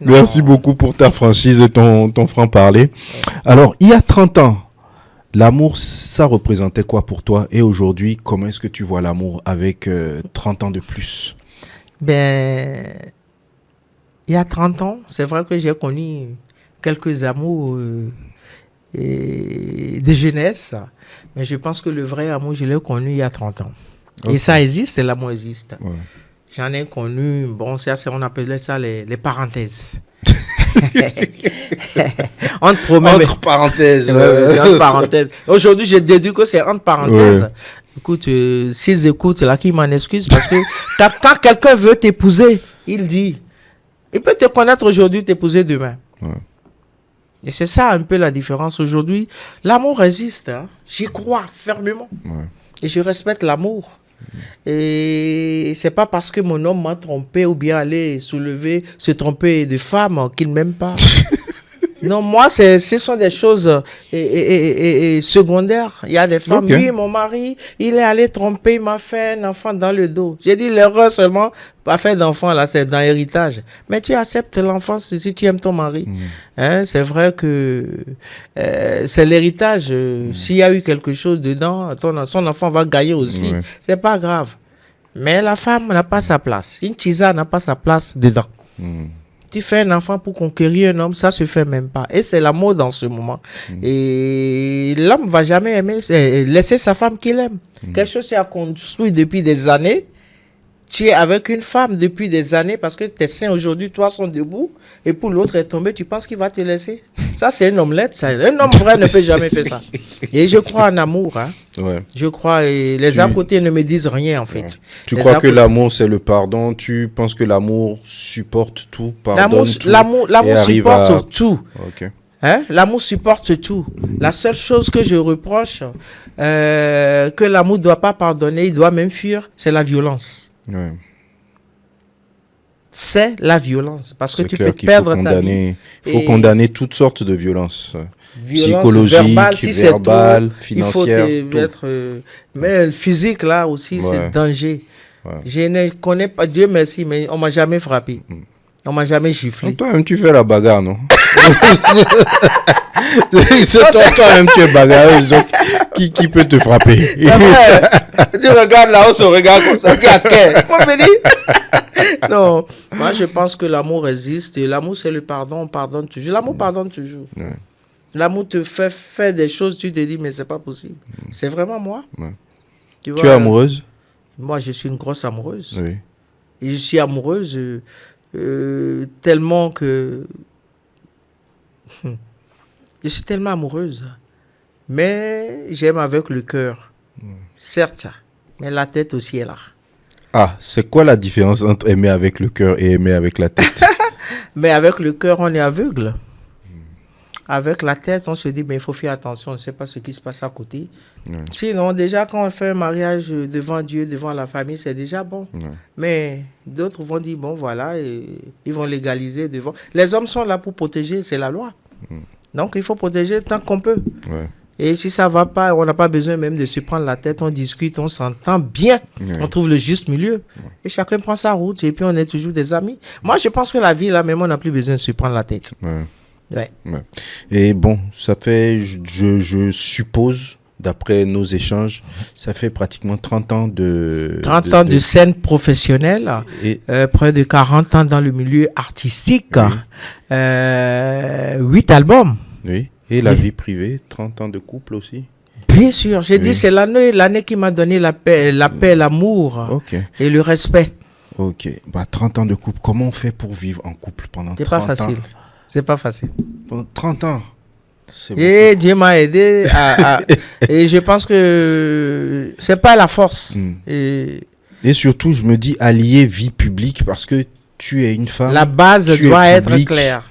Merci beaucoup pour ta franchise et ton franc-parler. Alors, il y a 30 ans, l'amour, ça représentait quoi pour toi? Et aujourd'hui, comment est-ce que tu vois l'amour avec 30 ans de plus?
Ben, il y a 30 ans, c'est vrai que j'ai connu quelques amours de jeunesse. Mais je pense que le vrai amour, je l'ai connu il y a 30 ans.
Okay.
Et ça existe, et l'amour existe.
Ouais.
J'en ai connu, bon, on appelait ça les parenthèses.
Entre parenthèses.
C'est entre parenthèses. Aujourd'hui, j'ai déduit que c'est entre parenthèses.
Ouais.
Écoute, s'ils écoutent, là, qui m'en excuse, parce que quand quelqu'un veut t'épouser, il dit, il peut te connaître aujourd'hui, t'épouser demain.
Ouais.
Et c'est ça un peu la différence aujourd'hui. L'amour existe, hein. J'y crois fermement.
Ouais.
Et je respecte l'amour. Et c'est pas parce que mon homme m'a trompé ou bien allé se tromper de femme qu'il m'aime pas. Non, moi, ce sont des choses secondaires. Il y a des femmes,
Okay.
oui, mon mari, il est allé tromper, il m'a fait un enfant dans le dos. J'ai dit, l'erreur seulement, pas faire d'enfant, là, c'est dans l'héritage. Mais tu acceptes l'enfant si tu aimes ton mari. Hein, c'est vrai que c'est l'héritage. S'il y a eu quelque chose dedans, son enfant va gagner aussi.
Ouais.
C'est pas grave. Mais la femme n'a pas sa place. Une tisa n'a pas sa place dedans. Tu fais un enfant pour conquérir un homme, ça se fait même pas. Et c'est la mode en ce moment. Et l'homme va jamais aimer, laisser sa femme qu'il aime. Quelque chose qui a construit depuis des années. Tu es avec une femme depuis des années parce que tes seins aujourd'hui, toi, sont debout. Et pour l'autre est tombé, tu penses qu'il va te laisser. Ça, c'est une omelette. Ça. Un homme vrai ne peut jamais faire ça. Et je crois en amour. Hein.
Ouais.
Je crois, et les à côté ne me disent rien en fait.
Ouais. Tu
Les
crois
à
que
côté-
l'amour, c'est le pardon? Tu penses que l'amour supporte tout, pardonne tout?
L'amour
et arrive
supporte
à-
tout.
Ok.
Hein? L'amour supporte tout. La seule chose que je reproche, que l'amour ne doit pas pardonner, il doit même fuir, c'est la violence.
Ouais.
C'est la violence. Parce que
C'est
tu
clair
peux
qu'il faut
perdre ta vie.
condamner, faut
Et-
condamner toutes sortes de violences.
Violence
Psychologique,
verbale, si c'est
verbale,
trop,
financière,
il faut
tout.
mettre, mais le physique, là aussi,
Ouais.
c'est danger.
Ouais.
Je ne connais pas, Dieu merci, mais on ne m'a jamais frappé. On ne m'a jamais giflé.
Toi-même, tu fais la bagarre, non? C'est toi-même, tu es bagarreuse, donc qui peut te frapper?
C'est vrai. Tu regardes là-haut, se regarde comme ça. Tu as quel? Faut me dire. Non, moi je pense que l'amour existe. Et l'amour, c'est le pardon. On pardonne toujours. L'amour pardonne toujours.
Ouais.
L'amour te fait faire des choses, tu te dis, mais c'est pas possible. C'est vraiment moi.
Ouais.
Tu
Tu es amoureuse?
Moi, je suis une grosse amoureuse.
Oui.
Et je suis amoureuse tellement que Je suis tellement amoureuse. Mais j'aime avec le cœur. Certes, mais la tête aussi est là.
Ah, c'est quoi la différence entre aimer avec le cœur et aimer avec la tête?
Mais avec le cœur, on est aveugle. Avec la tête, on se dit, mais il faut faire attention, on ne sait pas ce qui se passe à côté. Sinon, déjà, quand on fait un mariage devant Dieu, devant la famille, c'est déjà bon. Mais d'autres vont dire, bon, voilà, et ils vont légaliser devant. Les hommes sont là pour protéger, c'est la loi. Donc, il faut protéger tant qu'on peut.
Ouais.
Et si ça ne va pas, on n'a pas besoin même de se prendre la tête, on discute, on s'entend bien, on trouve le juste milieu. Et chacun prend sa route, et puis on est toujours des amis. Moi, je pense que la vie, là, même, on n'a plus besoin de se prendre la tête. Ouais.
Et bon, ça fait, je suppose, d'après nos échanges, ça fait pratiquement 30 ans de...
30 ans de scène professionnelle,
Et-
près de 40 ans dans le milieu artistique, 8 albums.
Oui. Et la
Oui.
vie privée, 30 ans de couple aussi.
Bien sûr, j'ai dit
Oui.
c'est l'année qui m'a donné la paix, l'amour
Ok.
et le respect.
Ok. Bah, 30 ans de couple, comment on fait pour vivre en couple pendant 30
C'est pas
ans?
facile. C'est pas facile.
Pendant 30 ans. C'est
Et Dieu m'a aidé et je pense que c'est pas la force.
Mm.
Et
Et surtout, je me dis allier vie publique parce que tu es une femme.
la base
tu es
doit être
public.
claire.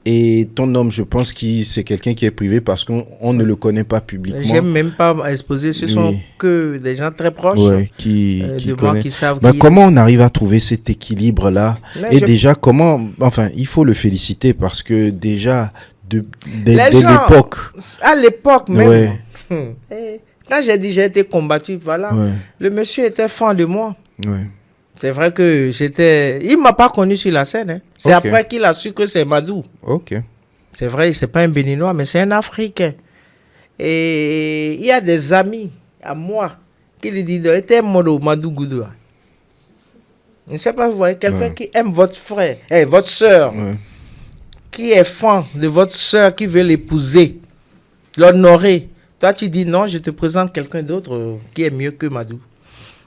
Et ton homme, je pense que c'est quelqu'un qui est privé parce qu'on ne le connaît pas publiquement.
J'aime même pas exposer. Ce sont
Oui.
que des gens très proches
Ouais, qui
de moi
connaît.
qui savent
Bah,
qui-
comment on arrive à trouver cet équilibre-là?
Mais
Et
je-
déjà, comment... Enfin, il faut le féliciter parce que déjà, dès
Les gens-
l'époque...
À l'époque même,
Ouais.
quand j'ai dit j'ai été combattu, voilà,
Ouais,
le monsieur était fan de moi.
ouais.
C'est vrai que j'étais... Il ne m'a pas connu sur la scène. Hein. C'est
Ok.
après qu'il a su que c'est Madou.
Ok.
C'est vrai, c'est pas un Béninois, mais c'est un Africain. Et il y a des amis à moi qui lui disent « T'es Modo Madou Goudoua ». Je ne sais pas, vous voyez, quelqu'un
Ouais.
qui aime votre frère, votre soeur,
Ouais.
qui est fan de votre soeur, qui veut l'épouser, l'honorer. Toi, tu dis non, je te présente quelqu'un d'autre qui est mieux que Madou.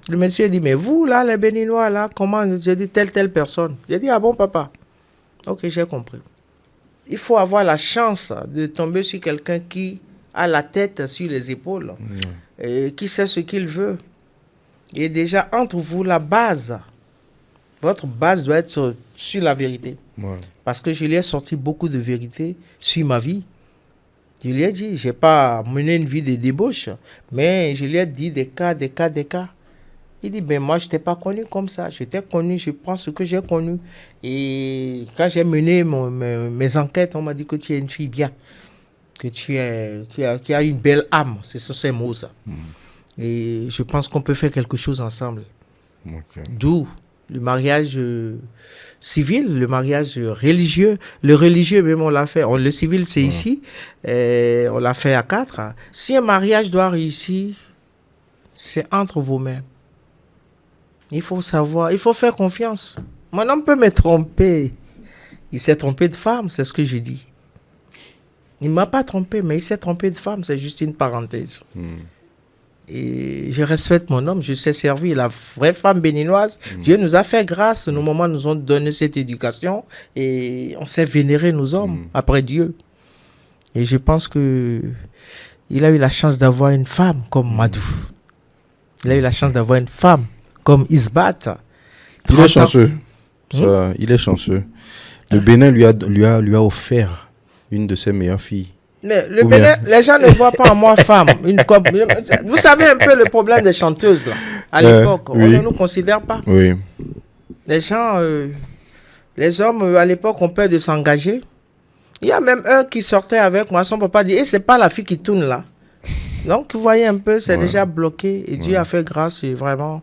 Le monsieur dit, mais vous, là, les Béninois, là, comment? J'ai dit, telle personne. J'ai dit, ah bon, papa? Ok, j'ai compris. Il faut avoir la chance de tomber sur quelqu'un qui a la tête sur les épaules, et qui sait ce qu'il veut. Et déjà, entre vous, la base, votre base doit être sur la vérité.
Ouais.
Parce que je lui ai sorti beaucoup de vérité sur ma vie. Je lui ai dit, je n'ai pas mené une vie de débauche, mais je lui ai dit des cas. Il dit, ben moi, je ne t'ai pas connu comme ça. Je t'ai connu, je prends ce que j'ai connu. Et quand j'ai mené mes enquêtes, on m'a dit que tu es une fille bien, que tu as une belle âme. C'est sur ces mots, ça. Et je pense qu'on peut faire quelque chose ensemble.
Ok.
D'où le mariage civil, le mariage religieux. Le religieux, même, on l'a fait. Le civil, c'est ici. On l'a fait à 4. Si un mariage doit réussir, c'est entre vos mains. Il faut savoir, il faut faire confiance. Mon homme peut me tromper. Il s'est trompé de femme, c'est ce que je dis. Il ne m'a pas trompé, mais il s'est trompé de femme, c'est juste une parenthèse. Et je respecte mon homme, je sais servir la vraie femme béninoise. Dieu nous a fait grâce, nos mamans nous ont donné cette éducation et on sait vénérer nos hommes après Dieu. Et je pense que il a eu la chance d'avoir une femme comme Madou. Il a eu la chance d'avoir une femme comme Isbat.
Il est chanceux. Ça, il est chanceux. Le Bénin lui a offert une de ses meilleures filles.
Mais le
Ou bien-
Bénin, les gens ne voient pas en moi femme. Vous savez un peu le problème des chanteuses là. À l'époque,
oui.
on ne nous considère pas.
Oui.
Les gens, les hommes à l'époque ont peur de s'engager. Il y a même un qui sortait avec moi, son papa dit, c'est pas la fille qui tourne là. Donc vous voyez un peu, c'est déjà bloqué et Dieu a fait grâce et vraiment.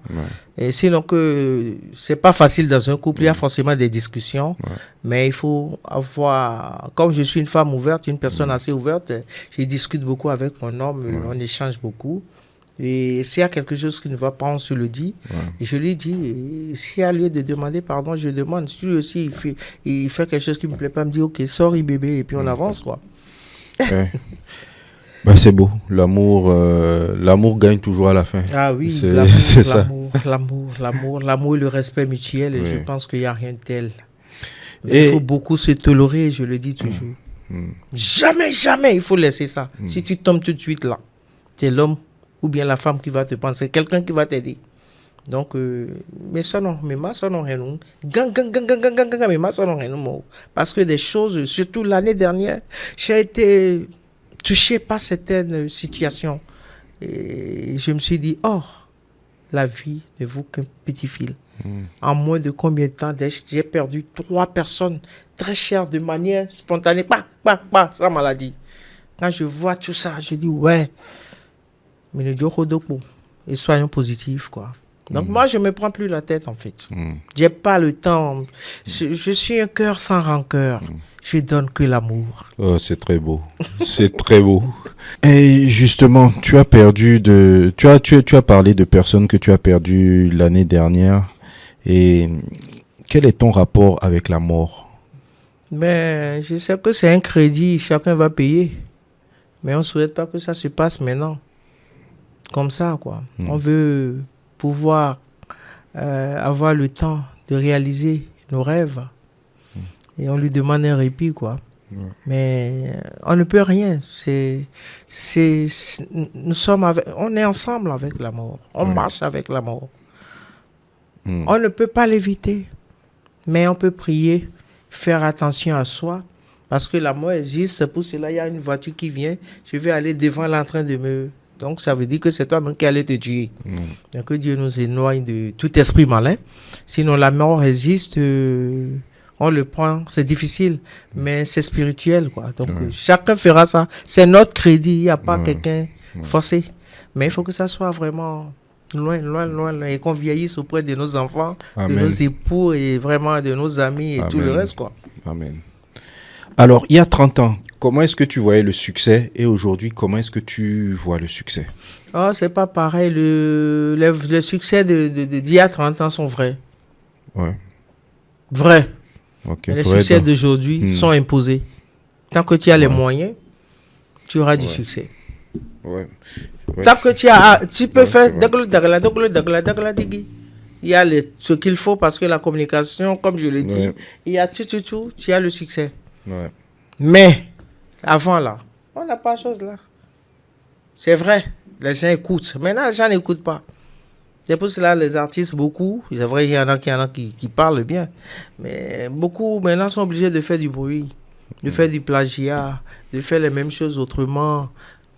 Et sinon que c'est pas facile dans un couple, il y a forcément des discussions, mais il faut avoir, comme je suis une femme ouverte, une personne assez ouverte, je discute beaucoup avec mon homme, on échange beaucoup. Et s'il y a quelque chose qui ne va pas, on se le dit. Et je lui dis, et s'il y a lieu de demander pardon, je demande. Si lui aussi il fait quelque chose qui ne me plaît pas, il me dit, ok, sorry bébé, et puis on avance quoi.
Ouais. Bah, c'est beau. L'amour gagne toujours à la fin.
Ah oui,
C'est ça.
l'amour et le respect mutuel, et
Oui.
je pense qu'il n'y a rien de tel.
Et-
Il faut beaucoup se tolérer, je le dis toujours. Jamais, jamais, il faut laisser ça. Si tu tombes tout de suite là, c'est l'homme ou bien la femme qui va te prendre. C'est quelqu'un qui va t'aider. Donc, mais ça non, mais ma ça non, mais ma ça non, parce que des choses, surtout l'année dernière, j'ai été touché par certaines situations. Et je me suis dit, oh, la vie ne vaut qu'un petit fil. En moins de combien de temps j'ai perdu 3 personnes très chères de manière spontanée, sans maladie. Quand je vois tout ça, je dis, ouais, mais le Dieu et soyons positifs, quoi. Donc moi, je ne me prends plus la tête, en fait. J'ai pas le temps. Je suis un cœur sans rancœur. Je donne que l'amour.
Oh, c'est très beau. C'est très beau. Et justement, tu as parlé de personnes que tu as perdues l'année dernière. Et quel est ton rapport avec la mort?
Mais je sais que c'est un crédit, chacun va payer. Mais on ne souhaite pas que ça se passe maintenant. Comme ça, quoi. On veut pouvoir avoir le temps de réaliser nos rêves. Et on lui demande un répit, quoi. Mais on ne peut rien. On est ensemble avec la mort. On marche avec la mort. On ne peut pas l'éviter. Mais on peut prier, faire attention à soi. Parce que la mort existe. Pour cela, il y a une voiture qui vient. Je vais aller devant, elle est en train de me... Donc, ça veut dire que c'est toi-même qui allais te tuer. Donc, que Dieu nous éloigne de tout esprit malin. Sinon, la mort existe... on le prend, c'est difficile, mais c'est spirituel, quoi. Donc, chacun fera ça. C'est notre crédit, il n'y a pas quelqu'un forcé. Mais il faut que ça soit vraiment loin, et qu'on vieillisse auprès de nos enfants, de nos époux, et vraiment de nos amis, et tout le reste, quoi.
Amen. Alors, il y a 30 ans, comment est-ce que tu voyais le succès, et aujourd'hui, comment est-ce que tu vois le succès?
Oh, c'est pas pareil. Le succès d'il y a 30 ans sont vrais.
Ouais.
Vrais.
Okay,
les succès d'aujourd'hui sont imposés. Tant que tu as les moyens, tu auras du succès. Tant que tu peux faire... Il y a ce qu'il faut parce que la communication, comme je le dis, il y a tout, tu as le succès. Mais, avant là, on n'a pas de chose là. C'est vrai, les gens écoutent. Maintenant, les gens n'écoutent pas. C'est pour cela les artistes, beaucoup, c'est vrai, il y en a qui parlent bien, mais beaucoup maintenant sont obligés de faire du bruit, de faire du plagiat, de faire les mêmes choses autrement.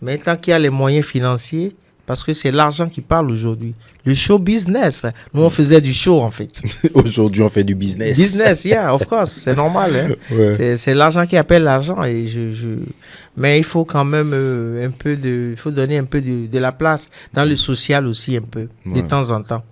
Mais tant qu'il y a les moyens financiers, parce que c'est l'argent qui parle aujourd'hui. Le show business, nous on faisait du show en fait.
Aujourd'hui on fait du business.
Business, yeah, of course, c'est normal. Hein? C'est l'argent qui appelle l'argent. Et mais il faut quand même il faut donner un peu de la place dans le social aussi un peu, de temps en temps.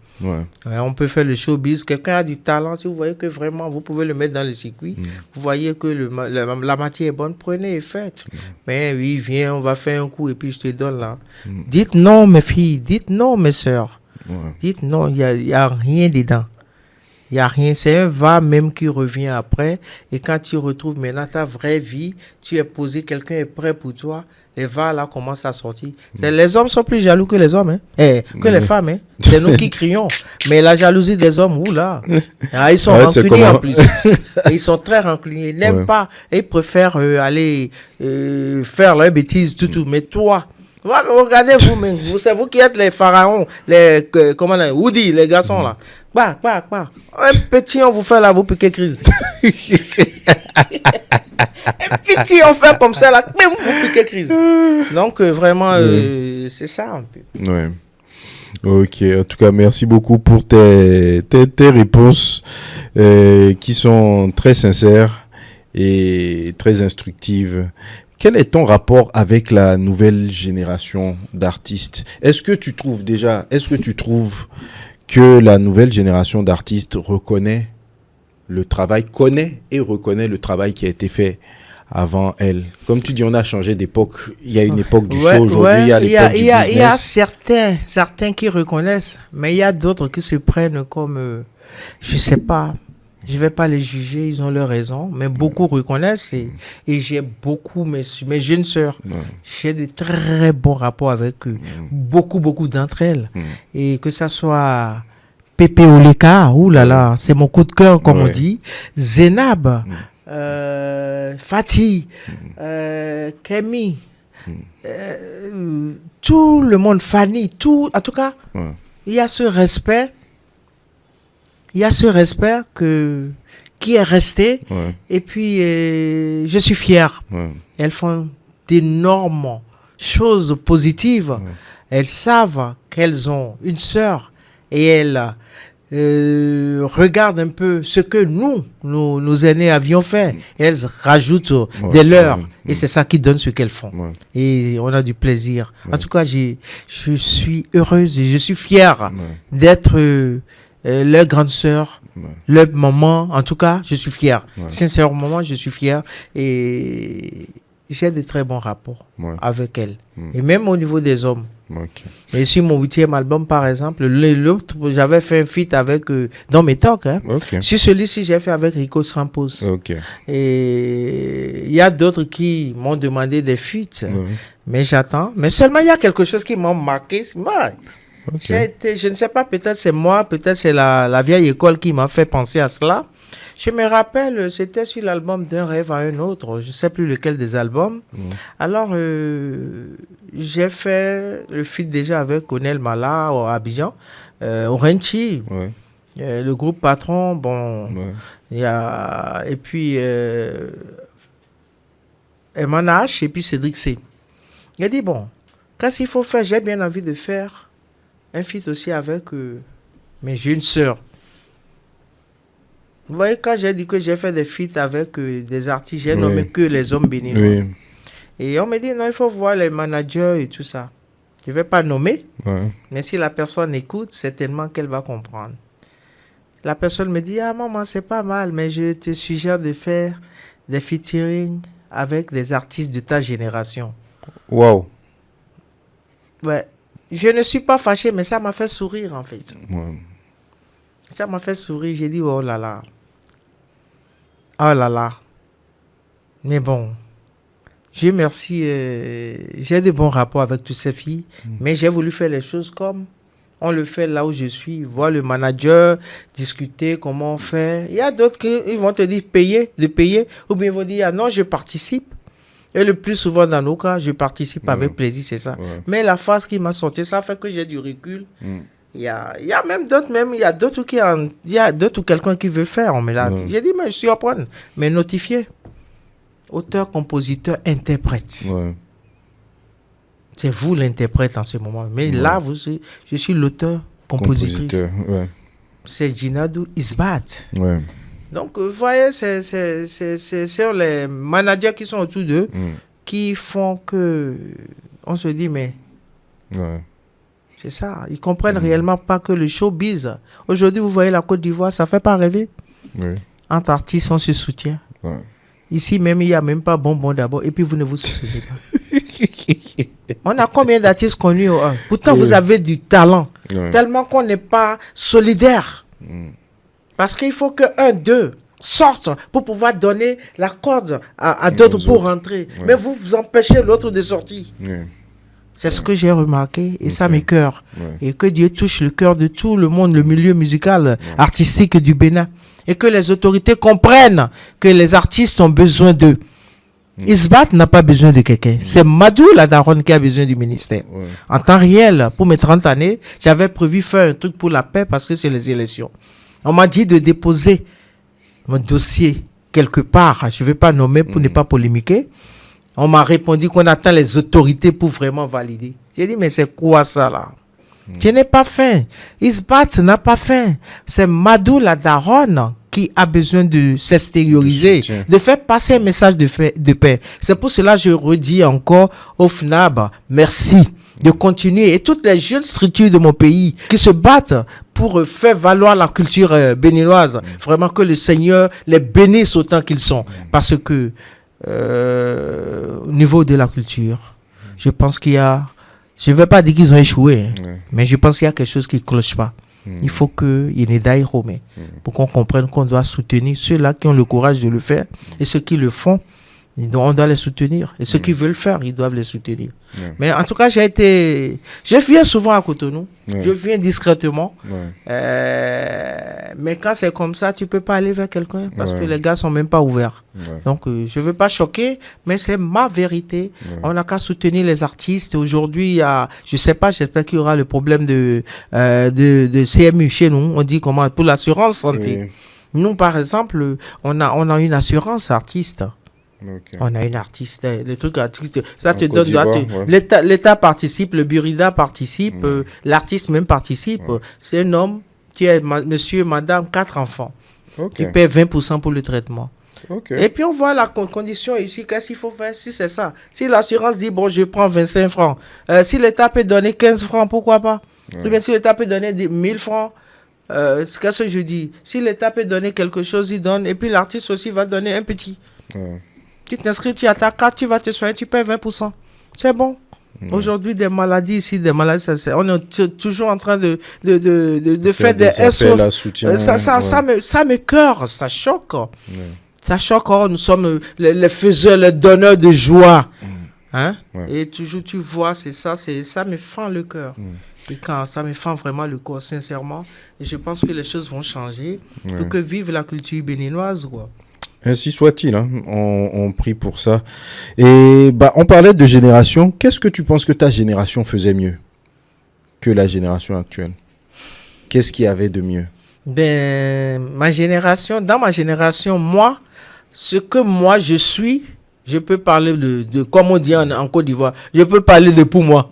On peut faire le showbiz. Quelqu'un a du talent, si vous voyez que vraiment vous pouvez le mettre dans le circuit, vous voyez que la matière est bonne, prenez et faites. Mais oui, viens, on va faire un coup et puis je te donne là. Dites non mes filles, dites non mes sœurs. Dites non, il y a rien dedans. Il n'y a rien, c'est un va même qui revient après. Et quand tu retrouves maintenant ta vraie vie, tu es posé, quelqu'un est prêt pour toi, les va là commencent à sortir. Les hommes sont plus jaloux que les hommes, hein? Que les femmes. Hein? C'est nous qui crions. Mais la jalousie des hommes, oula. Ils sont rancuniers en plus. Ils sont très rancuniers. Ils n'aiment pas. Ils préfèrent aller faire leurs bêtises, tout. Mais toi... regardez vous, c'est vous qui êtes les pharaons, Woody, les garçons là. Un petit, on vous fait là, vous piquez crise. Un petit, on fait comme ça là, vous piquez crise. Donc vraiment, c'est ça un peu.
Ouais. Ok, en tout cas, merci beaucoup pour tes réponses qui sont très sincères et très instructives. Quel est ton rapport avec la nouvelle génération d'artistes? Est-ce que tu trouves que la nouvelle génération d'artistes connaît et reconnaît le travail qui a été fait avant elle? Comme tu dis, on a changé d'époque. Il y a une époque du show aujourd'hui, il y a l'époque du business.
Il y a certains qui reconnaissent, mais il y a d'autres qui se prennent comme, je sais pas. Je ne vais pas les juger, ils ont leur raison, mais beaucoup reconnaissent et j'ai beaucoup, mes jeunes sœurs, j'ai de très bons rapports avec eux, beaucoup d'entre elles. Et que ça soit Pépé Oleka, oulala, c'est mon coup de cœur comme on dit, Zénab, Fatih, Kemi, tout le monde, Fanny, tout, en tout cas,
Ouais.
il y a ce respect. Il y a ce respect qui est resté.
Ouais.
Et puis, je suis fier.
Ouais.
Elles font d'énormes choses positives.
Ouais.
Elles savent qu'elles ont une sœur et elles regardent un peu ce que nos aînés avions fait. Et elles rajoutent des leurs.
Ouais.
Et c'est ça qui donne ce qu'elles font.
Ouais.
Et on a du plaisir.
Ouais.
En tout cas, je suis heureuse et je suis fière
Ouais.
d'être leur grande sœur,
Ouais.
leur maman. En tout cas, je suis fier.
Ouais.
Sincèrement, je suis fier. Et j'ai de très bons rapports
Ouais.
avec elle.
Mm.
Et même au niveau des hommes.
Ok.
Et sur mon 8e album, par exemple, l'autre, j'avais fait un feat avec dans mes talks. Hein.
Ok.
Sur celui-ci, j'ai fait avec Rico Strampos.
Ok.
Et il y a d'autres qui m'ont demandé des feats.
Ouais.
Mais j'attends. Mais seulement, il y a quelque chose qui m'a marqué.
Ok.
Je ne sais pas, peut-être c'est moi, peut-être c'est la vieille école qui m'a fait penser à cela. Je me rappelle, c'était sur l'album D'un rêve à un autre, je ne sais plus lequel des albums. Alors, j'ai fait le feat déjà avec Onel Mala à Abidjan, Orenchi,
Ouais.
le groupe Patron, bon,
Ouais.
il y a, et puis Eman H et puis Cédric C. Il a dit, bon, qu'est-ce qu'il faut faire? J'ai bien envie de faire un feat aussi avec mes jeunes sœurs. Vous voyez, quand j'ai dit que j'ai fait des feats avec des artistes, j'ai
Oui.
nommé que les hommes béninois.
Oui.
Et on me dit, non, il faut voir les managers et tout ça. Je ne vais pas nommer,
Ouais.
mais si la personne écoute, certainement qu'elle va comprendre. La personne me dit, ah maman, c'est pas mal, mais je te suggère de faire des featuring avec des artistes de ta génération.
Wow.
Ouais. Je ne suis pas fâché, mais ça m'a fait sourire en fait.
Ouais.
Ça m'a fait sourire. J'ai dit, oh là là. Oh là là. Mais bon, Dieu merci, j'ai de bons rapports avec toutes ces filles, mais j'ai voulu faire les choses comme on le fait là où je suis, voir le manager, discuter comment on fait. Il y a d'autres qui ils vont te dire de payer, ou bien ils vont dire, ah non, je participe. Et le plus souvent dans nos cas, je participe avec plaisir, c'est ça.
Ouais.
Mais la phase qui m'a sorti, ça fait que j'ai du recul.
Mm.
Il y a même d'autres, il y a d'autres ou quelqu'un qui veut faire, on me l'a dit. J'ai dit, mais je suis à prendre, mais notifié. Auteur, compositeur, interprète.
Ouais.
C'est vous l'interprète en ce moment. Mais là, je suis l'auteur, compositrice.
Compositeur. Ouais.
C'est Jinadou Isbat.
Ouais.
Donc, vous voyez, c'est les managers qui sont autour d'eux
Mm.
qui font que on se dit, mais
Ouais.
c'est ça. Ils comprennent réellement pas que le showbiz. Aujourd'hui, vous voyez la Côte d'Ivoire, ça fait pas rêver.
Oui.
Entre artistes, on se soutient.
Ouais.
Ici même, il n'y a même pas bonbon d'abord. Et puis, vous ne vous souvenez pas. On a combien d'artistes connus au 1? Pourtant, vous avez du talent.
Ouais.
Tellement qu'on n'est pas solidaire.
Mm.
Parce qu'il faut que un d'eux sorte pour pouvoir donner la corde à d'autres pour rentrer.
Ouais.
Mais vous empêchez l'autre de sortir.
Ouais.
C'est ce que j'ai remarqué et ça
Ok.
m'écoeure.
Ouais.
Et que Dieu touche le cœur de tout le monde, le milieu musical, artistique du Bénin. Et que les autorités comprennent que les artistes ont besoin d'eux. Isbat n'a pas besoin de quelqu'un. C'est Madou la daronne qui a besoin du ministère.
Ouais.
En temps réel, pour mes 30 années, j'avais prévu faire un truc pour la paix parce que c'est les élections. On m'a dit de déposer mon dossier quelque part. Je ne vais pas nommer pour ne pas polémiquer. On m'a répondu qu'on attend les autorités pour vraiment valider. J'ai dit, mais c'est quoi ça là? Je n'ai pas faim. Isbat n'a pas faim. C'est Madou la daronne qui a besoin de s'extérioriser,
De soutien.
de faire passer un message de paix. C'est pour cela que je redis encore au FNAB, merci de continuer. Et toutes les jeunes structures de mon pays qui se battent pour faire valoir la culture béninoise. Vraiment que le Seigneur les bénisse autant qu'ils sont. Parce que au niveau de la culture, je pense qu'il y a... Je ne vais pas dire qu'ils ont échoué, hein,
Ouais.
mais je pense qu'il y a quelque chose qui ne cloche pas. Il faut qu'il y ait une daille pour qu'on comprenne qu'on doit soutenir ceux-là qui ont le courage de le faire et ceux qui le font On doit les soutenir. Et ceux qui veulent faire, ils doivent les soutenir.
Ouais.
Mais en tout cas, je viens souvent à Cotonou.
Ouais.
Je viens discrètement.
Ouais.
Mais quand c'est comme ça, tu peux pas aller vers quelqu'un parce
Ouais.
que les gars sont même pas ouverts.
Ouais.
Donc, je veux pas choquer, mais c'est ma vérité.
Ouais.
On n'a qu'à soutenir les artistes. Aujourd'hui, il y a, je sais pas, j'espère qu'il y aura le problème de CMU chez nous. On dit comment? Pour l'assurance santé.
Oui.
Nous, par exemple, on a une assurance artiste.
Ok.
On a une artiste, les trucs artistes, ça te
Côte
donne,
d'Ivoire, ouais.
l'État participe, le Burida participe, l'artiste même participe. C'est un homme qui a monsieur, madame, 4 enfants.
Ok.
Qui paie 20% pour le traitement.
Ok.
Et puis on voit la condition ici, qu'est-ce qu'il faut faire si c'est ça. Si l'assurance dit, bon, je prends 25 francs, si l'État peut donner 15 francs, pourquoi pas? Ou bien si l'État peut donner 1000 francs, qu'est-ce que je dis? Si l'État peut donner quelque chose, il donne, et puis l'artiste aussi va donner un petit.
Ouais.
Tu t'inscris, tu as ta carte, tu vas te soigner, tu payes 20%. C'est bon. Aujourd'hui, des maladies ici, on est toujours en train de faire des
appels à soutien.
Ça me cœur, ça choque. Ça choque. Oh, nous sommes les faiseurs, les donneurs de joie. Hein?
Ouais.
Et toujours, tu vois, ça me fend le cœur. Et quand ça me fend vraiment le corps, sincèrement. Et je pense que les choses vont changer pour que vive la culture béninoise, quoi.
Ainsi soit-il, hein. On prie pour ça. Et on parlait de génération. Qu'est-ce que tu penses que ta génération faisait mieux que la génération actuelle? Qu'est-ce qu'il y avait de mieux?
Dans ma génération, moi, ce que moi je suis, je peux parler de comme on dit en Côte d'Ivoire, je peux parler de pour moi.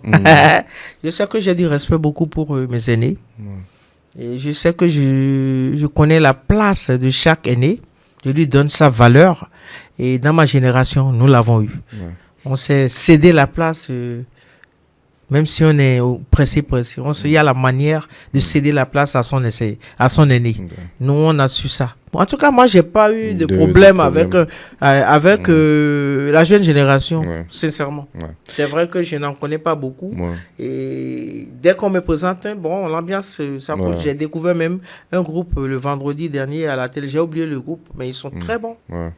Je sais que j'ai du respect beaucoup pour mes aînés. Et je sais que je connais la place de chaque aîné. Je lui donne sa valeur. Et dans ma génération, nous l'avons eu. On s'est cédé la place, même si on est pressé. Il y a la manière de céder la place à son aîné. Nous, on a su ça. Bon, en tout cas, moi, j'ai pas eu de problème avec la jeune génération, sincèrement.
Ouais.
C'est vrai que je n'en connais pas beaucoup. Et dès qu'on me présente, bon, l'ambiance, ça coûte. J'ai découvert même un groupe le vendredi dernier à la télé. J'ai oublié le groupe, mais ils sont très bons.
Ouais.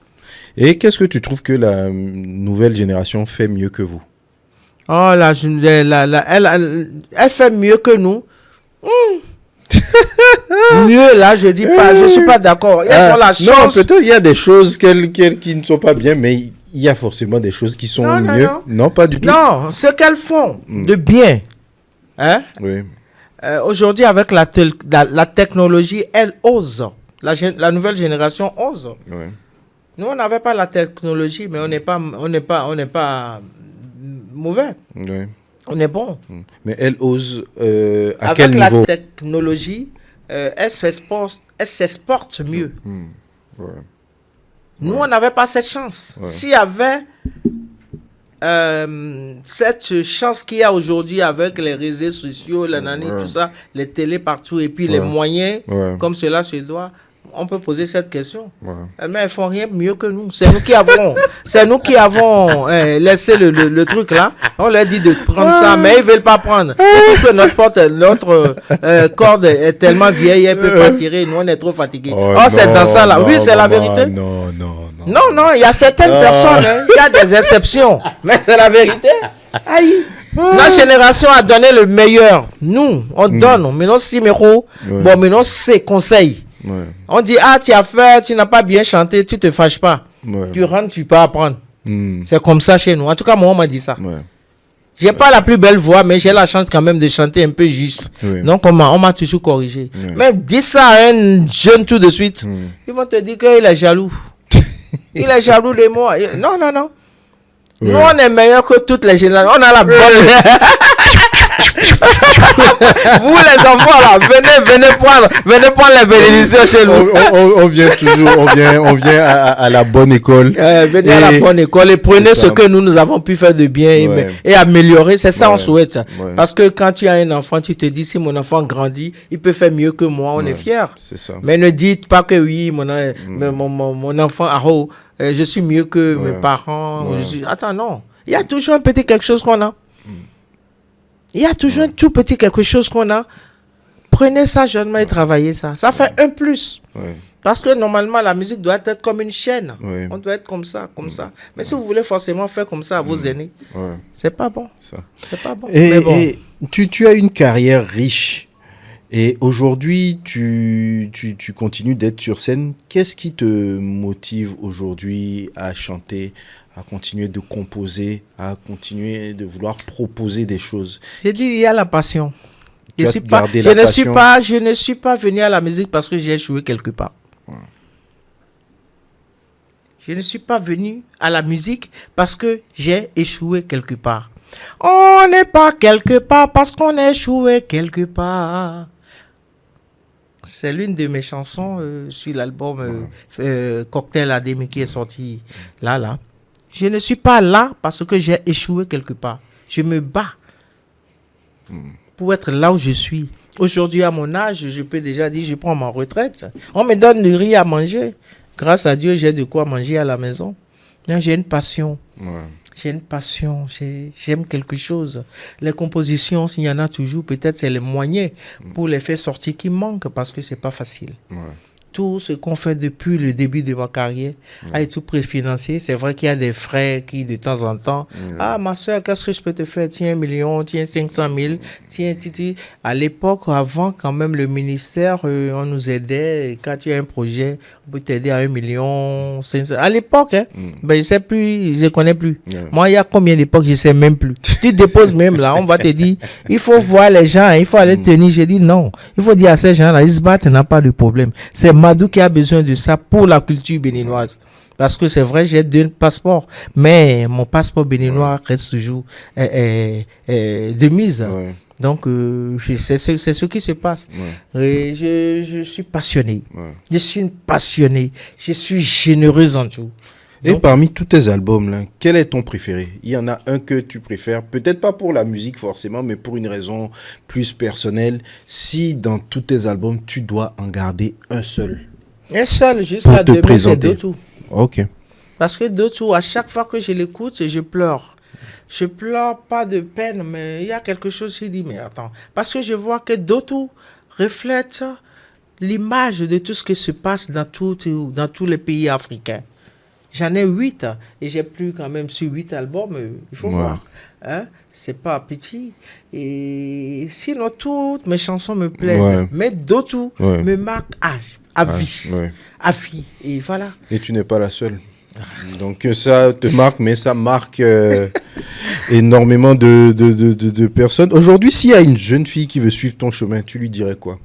Et qu'est-ce que tu trouves que la nouvelle génération fait mieux que vous?
Oh, elle fait mieux que nous. Mieux, là, je dis pas, je suis pas d'accord. Elles ont la chance.
Non, peut-être il y a des choses qui ne sont pas bien, mais il y a forcément des choses qui sont mieux. Non, pas du tout.
Non, ce qu'elles font de bien. Hein?
Oui.
Aujourd'hui, avec la technologie, elles osent. La nouvelle génération ose.
Oui.
Nous, on n'avait pas la technologie, mais on n'est pas mauvais.
Oui.
On est bon.
Mais elle ose à
avec
quel niveau?
la technologie, elle s'exporte mieux.
Ouais.
Nous, on n'avait pas cette chance.
Ouais.
S'il y avait cette chance qu'il y a aujourd'hui avec les réseaux sociaux, tout ça, les télés partout, et puis les moyens, comme cela se doit, on peut poser cette question. Mais elles font rien mieux que nous. C'est nous qui avons laissé le truc là. On leur dit de prendre ça, mais ils veulent pas prendre. Surtout que notre corde est tellement vieille, elle peut pas tirer. Nous, on est trop fatigués. C'est dans ça là. Oui, c'est la vérité. Non, il y a certaines personnes, il y a des exceptions, mais c'est la vérité. Aïe. Notre génération a donné le meilleur. Nous, on donne. Mais non, si bon, mais non, c'est conseil. On dit, tu as fait, tu n'as pas bien chanté, tu te fâches pas. Tu rentres, tu peux apprendre. C'est comme ça chez nous. En tout cas, moi, on m'a dit ça. J'ai pas la plus belle voix, mais j'ai la chance quand même de chanter un peu juste. Donc, on m'a toujours corrigé. Mais dis ça à un jeune tout de suite, ils vont te dire qu'il est jaloux. Il est jaloux de moi. Non. Nous, on est meilleurs que toutes les générations. On a la bonne. Vous, les enfants, là, venez prendre les bénédictions chez nous.
On vient toujours, on vient à la bonne école.
Venez à la bonne école et prenez ce que nous avons pu faire de bien et améliorer. C'est ça, on souhaite. Parce que quand tu as un enfant, tu te dis, si mon enfant grandit, il peut faire mieux que moi, on est fiers.
C'est ça.
Mais ne dites pas que oui, mon enfant, je suis mieux que mes parents. Attends, non. Il y a toujours un petit quelque chose qu'on a. Il y a toujours un tout petit quelque chose qu'on a. Prenez ça jeunement et travaillez ça. Ça fait un plus. Parce que normalement, la musique doit être comme une chaîne.
Ouais.
On doit être comme ça, comme ça. Mais si vous voulez forcément faire comme ça à vos aînés,
Ouais,
c'est pas bon.
ça.
C'est pas bon.
Et,
Mais bon.
et tu as une carrière riche. Et aujourd'hui, tu continues d'être sur scène. Qu'est-ce qui te motive aujourd'hui à chanter, à continuer de composer, à continuer de vouloir proposer des choses?
J'ai dit, il y a la passion.
Tu as
Je
gardé la passion.
ne suis pas venu à la musique parce que j'ai échoué quelque part. Je ne suis pas venu à la musique parce que j'ai échoué quelque part. On n'est pas quelque part parce qu'on a échoué quelque part. C'est l'une de mes chansons sur l'album Cocktail ADM qui est sorti là. Je ne suis pas là parce que j'ai échoué quelque part. Je me bats pour être là où je suis. Aujourd'hui, à mon âge, je peux déjà dire je prends ma retraite. On me donne du riz à manger. Grâce à Dieu, j'ai de quoi manger à la maison. J'ai une passion.
Ouais.
J'ai une passion, j'aime quelque chose. Les compositions, s'il y en a toujours, peut-être c'est les moyens pour les faire sortir qui manquent parce que c'est pas facile.
Ouais.
Tout ce qu'on fait depuis le début de ma carrière a été préfinancé. C'est vrai qu'il y a des frais qui, de temps en temps, ah, ma soeur, qu'est-ce que je peux te faire? Tiens, 1 million, tiens, 500 000, tiens, titi. À l'époque, avant, quand même, le ministère, on nous aidait. Et quand tu as un projet, on peut t'aider à 1 million, 500. À l'époque, hein, ben, je sais plus, je connais plus. Moi, il y a combien d'époques, je sais même plus. Tu déposes même là, on va te dire, il faut voir les gens, il faut aller tenir. J'ai dit non. Il faut dire à ces gens-là, ils se battent, n'a pas de problème. C'est Madou qui a besoin de ça pour la culture béninoise. Parce que c'est vrai, j'ai 2 passeports, mais mon passeport béninois reste toujours de mise.
Ouais.
Donc, c'est ce qui se passe. Et je suis passionné.
Ouais.
Je suis une passionnée. Je suis généreuse en tout.
Et
Donc,
parmi tous tes albums, là, quel est ton préféré? Il y en a un que tu préfères, peut-être pas pour la musique forcément, mais pour une raison plus personnelle. Si dans tous tes albums, tu dois en garder un seul.
un seul, jusqu'à
te
demain, c'est
présenter.
Dotou.
Ok.
Parce que Dotou, à chaque fois que je l'écoute, je pleure. Je pleure pas de peine, mais il y a quelque chose qui dit, mais attends. Parce que je vois que Dotou reflète l'image de tout ce qui se passe dans tous les pays africains. J'en ai 8 et j'ai plus quand même sur 8 albums, il faut voir. Hein? C'est pas petit. Et sinon, toutes mes chansons me plaisent.
Ouais.
Mais Dotou
Ouais.
me marque à vie.
Ouais.
À vie. Et voilà.
Et tu n'es pas la seule. Donc ça te marque, mais ça marque énormément de personnes. Aujourd'hui, s'il y a une jeune fille qui veut suivre ton chemin, tu lui dirais quoi?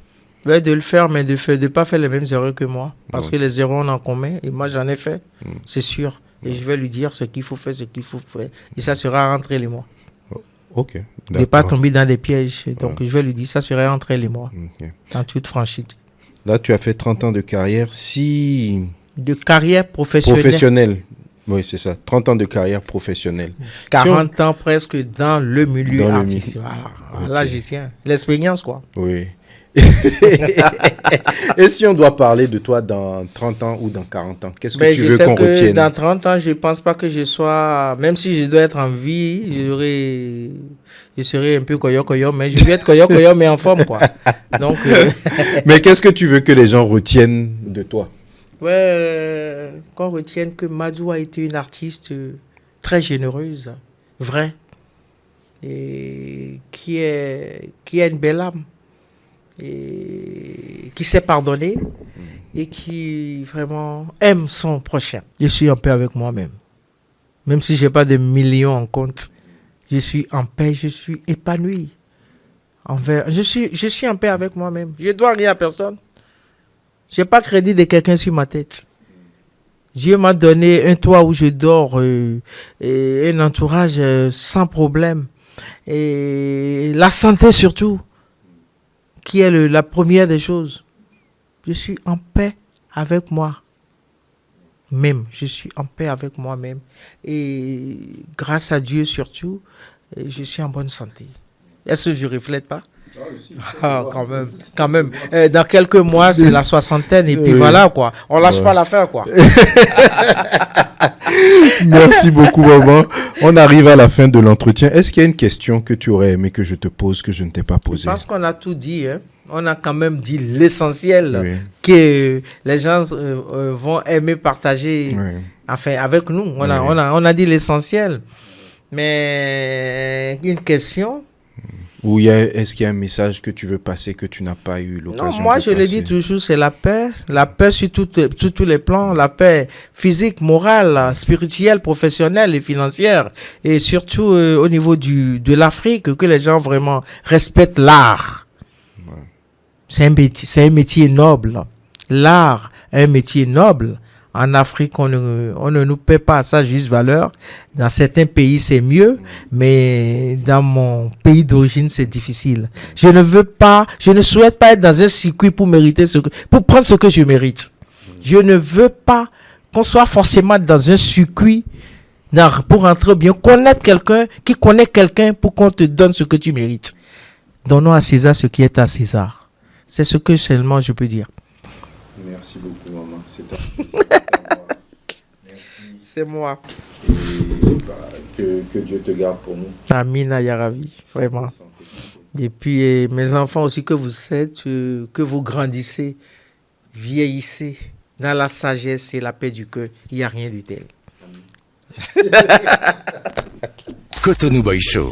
Ouais, de le faire, mais de pas faire les mêmes erreurs que moi. Parce que les erreurs, on en commet. Et moi, j'en ai fait. C'est sûr. Et je vais lui dire ce qu'il faut faire, ce qu'il faut faire. Et ça sera entre elle et moi.
Ok.
De ne pas tomber dans des pièges. Donc, je vais lui dire, ça serait entre elle et moi.
Ok.
En toute franchise.
Là, tu as fait 30 ans de carrière. Si...
De carrière professionnelle.
Professionnelle. Oui, c'est ça. 30 ans de carrière professionnelle.
40 ans presque dans le milieu
Dans le
artistique. Voilà. Là, j'y tiens. L'expérience, quoi.
Oui. Et si on doit parler de toi dans 30 ans ou dans 40 ans, qu'est-ce que
Ben,
tu
je
veux
sais
qu'on
que
retienne?
dans 30 ans, je ne pense pas que je sois... Même si je dois être en vie, je serai un peu koyo-koyo, mais je vais être koyo-koyo, mais en forme, quoi. Donc,
Mais qu'est-ce que tu veux que les gens retiennent de toi?
ouais, qu'on retienne que Madou a été une artiste très généreuse, vraie, et qui a une belle âme, et qui sait pardonner, et qui vraiment aime son prochain. Je suis en paix avec moi-même. Même si je n'ai pas de millions en compte, je suis en paix, je suis épanoui. Je suis en paix avec moi-même. Je ne dois rien à personne. Je n'ai pas crédit de quelqu'un sur ma tête. Dieu m'a donné un toit où je dors, et un entourage sans problème. Et la santé surtout, qui est la première des choses. Je suis en paix avec moi-même. Je suis en paix avec moi-même. Et grâce à Dieu surtout, je suis en bonne santé. Est-ce que je ne reflète pas? Ah, quand même. Dans quelques mois, c'est la soixantaine et puis voilà, quoi. On lâche pas l'affaire, quoi.
Merci beaucoup, maman. On arrive à la fin de l'entretien. Est-ce qu'il y a une question que tu aurais aimé que je te pose, que je ne t'ai pas posée?
Parce qu'on a tout dit, hein. On a quand même dit l'essentiel
Oui.
que les gens vont aimer partager
Oui.
enfin, avec nous. On a dit l'essentiel. Mais une question.
Ou est-ce qu'il y a un message que tu veux passer que tu n'as pas eu l'occasion
Non, moi
de
je le
passer?
dis toujours, c'est la paix. La paix sur tous les plans. La paix physique, morale, spirituelle, professionnelle et financière. Et surtout au niveau de l'Afrique, que les gens vraiment respectent l'art. C'est un métier noble. L'art est un métier noble. En Afrique, on ne nous paie pas à sa juste valeur. Dans certains pays, c'est mieux, mais dans mon pays d'origine, c'est difficile. Je ne souhaite pas être dans un circuit pour pour prendre ce que je mérite. Je ne veux pas qu'on soit forcément dans un circuit pour rentrer bien, connaître quelqu'un qui connaît quelqu'un pour qu'on te donne ce que tu mérites. Donnons à César ce qui est à César. C'est ce que seulement je peux dire.
Merci beaucoup, maman.
C'est moi.
Que Dieu te garde pour nous.
Amina Yaravi, vraiment. Et puis mes enfants aussi, que vous êtes, que vous grandissez, vieillissez dans la sagesse et la paix du cœur. Il n'y a rien de tel.
Cotonou Boy Show.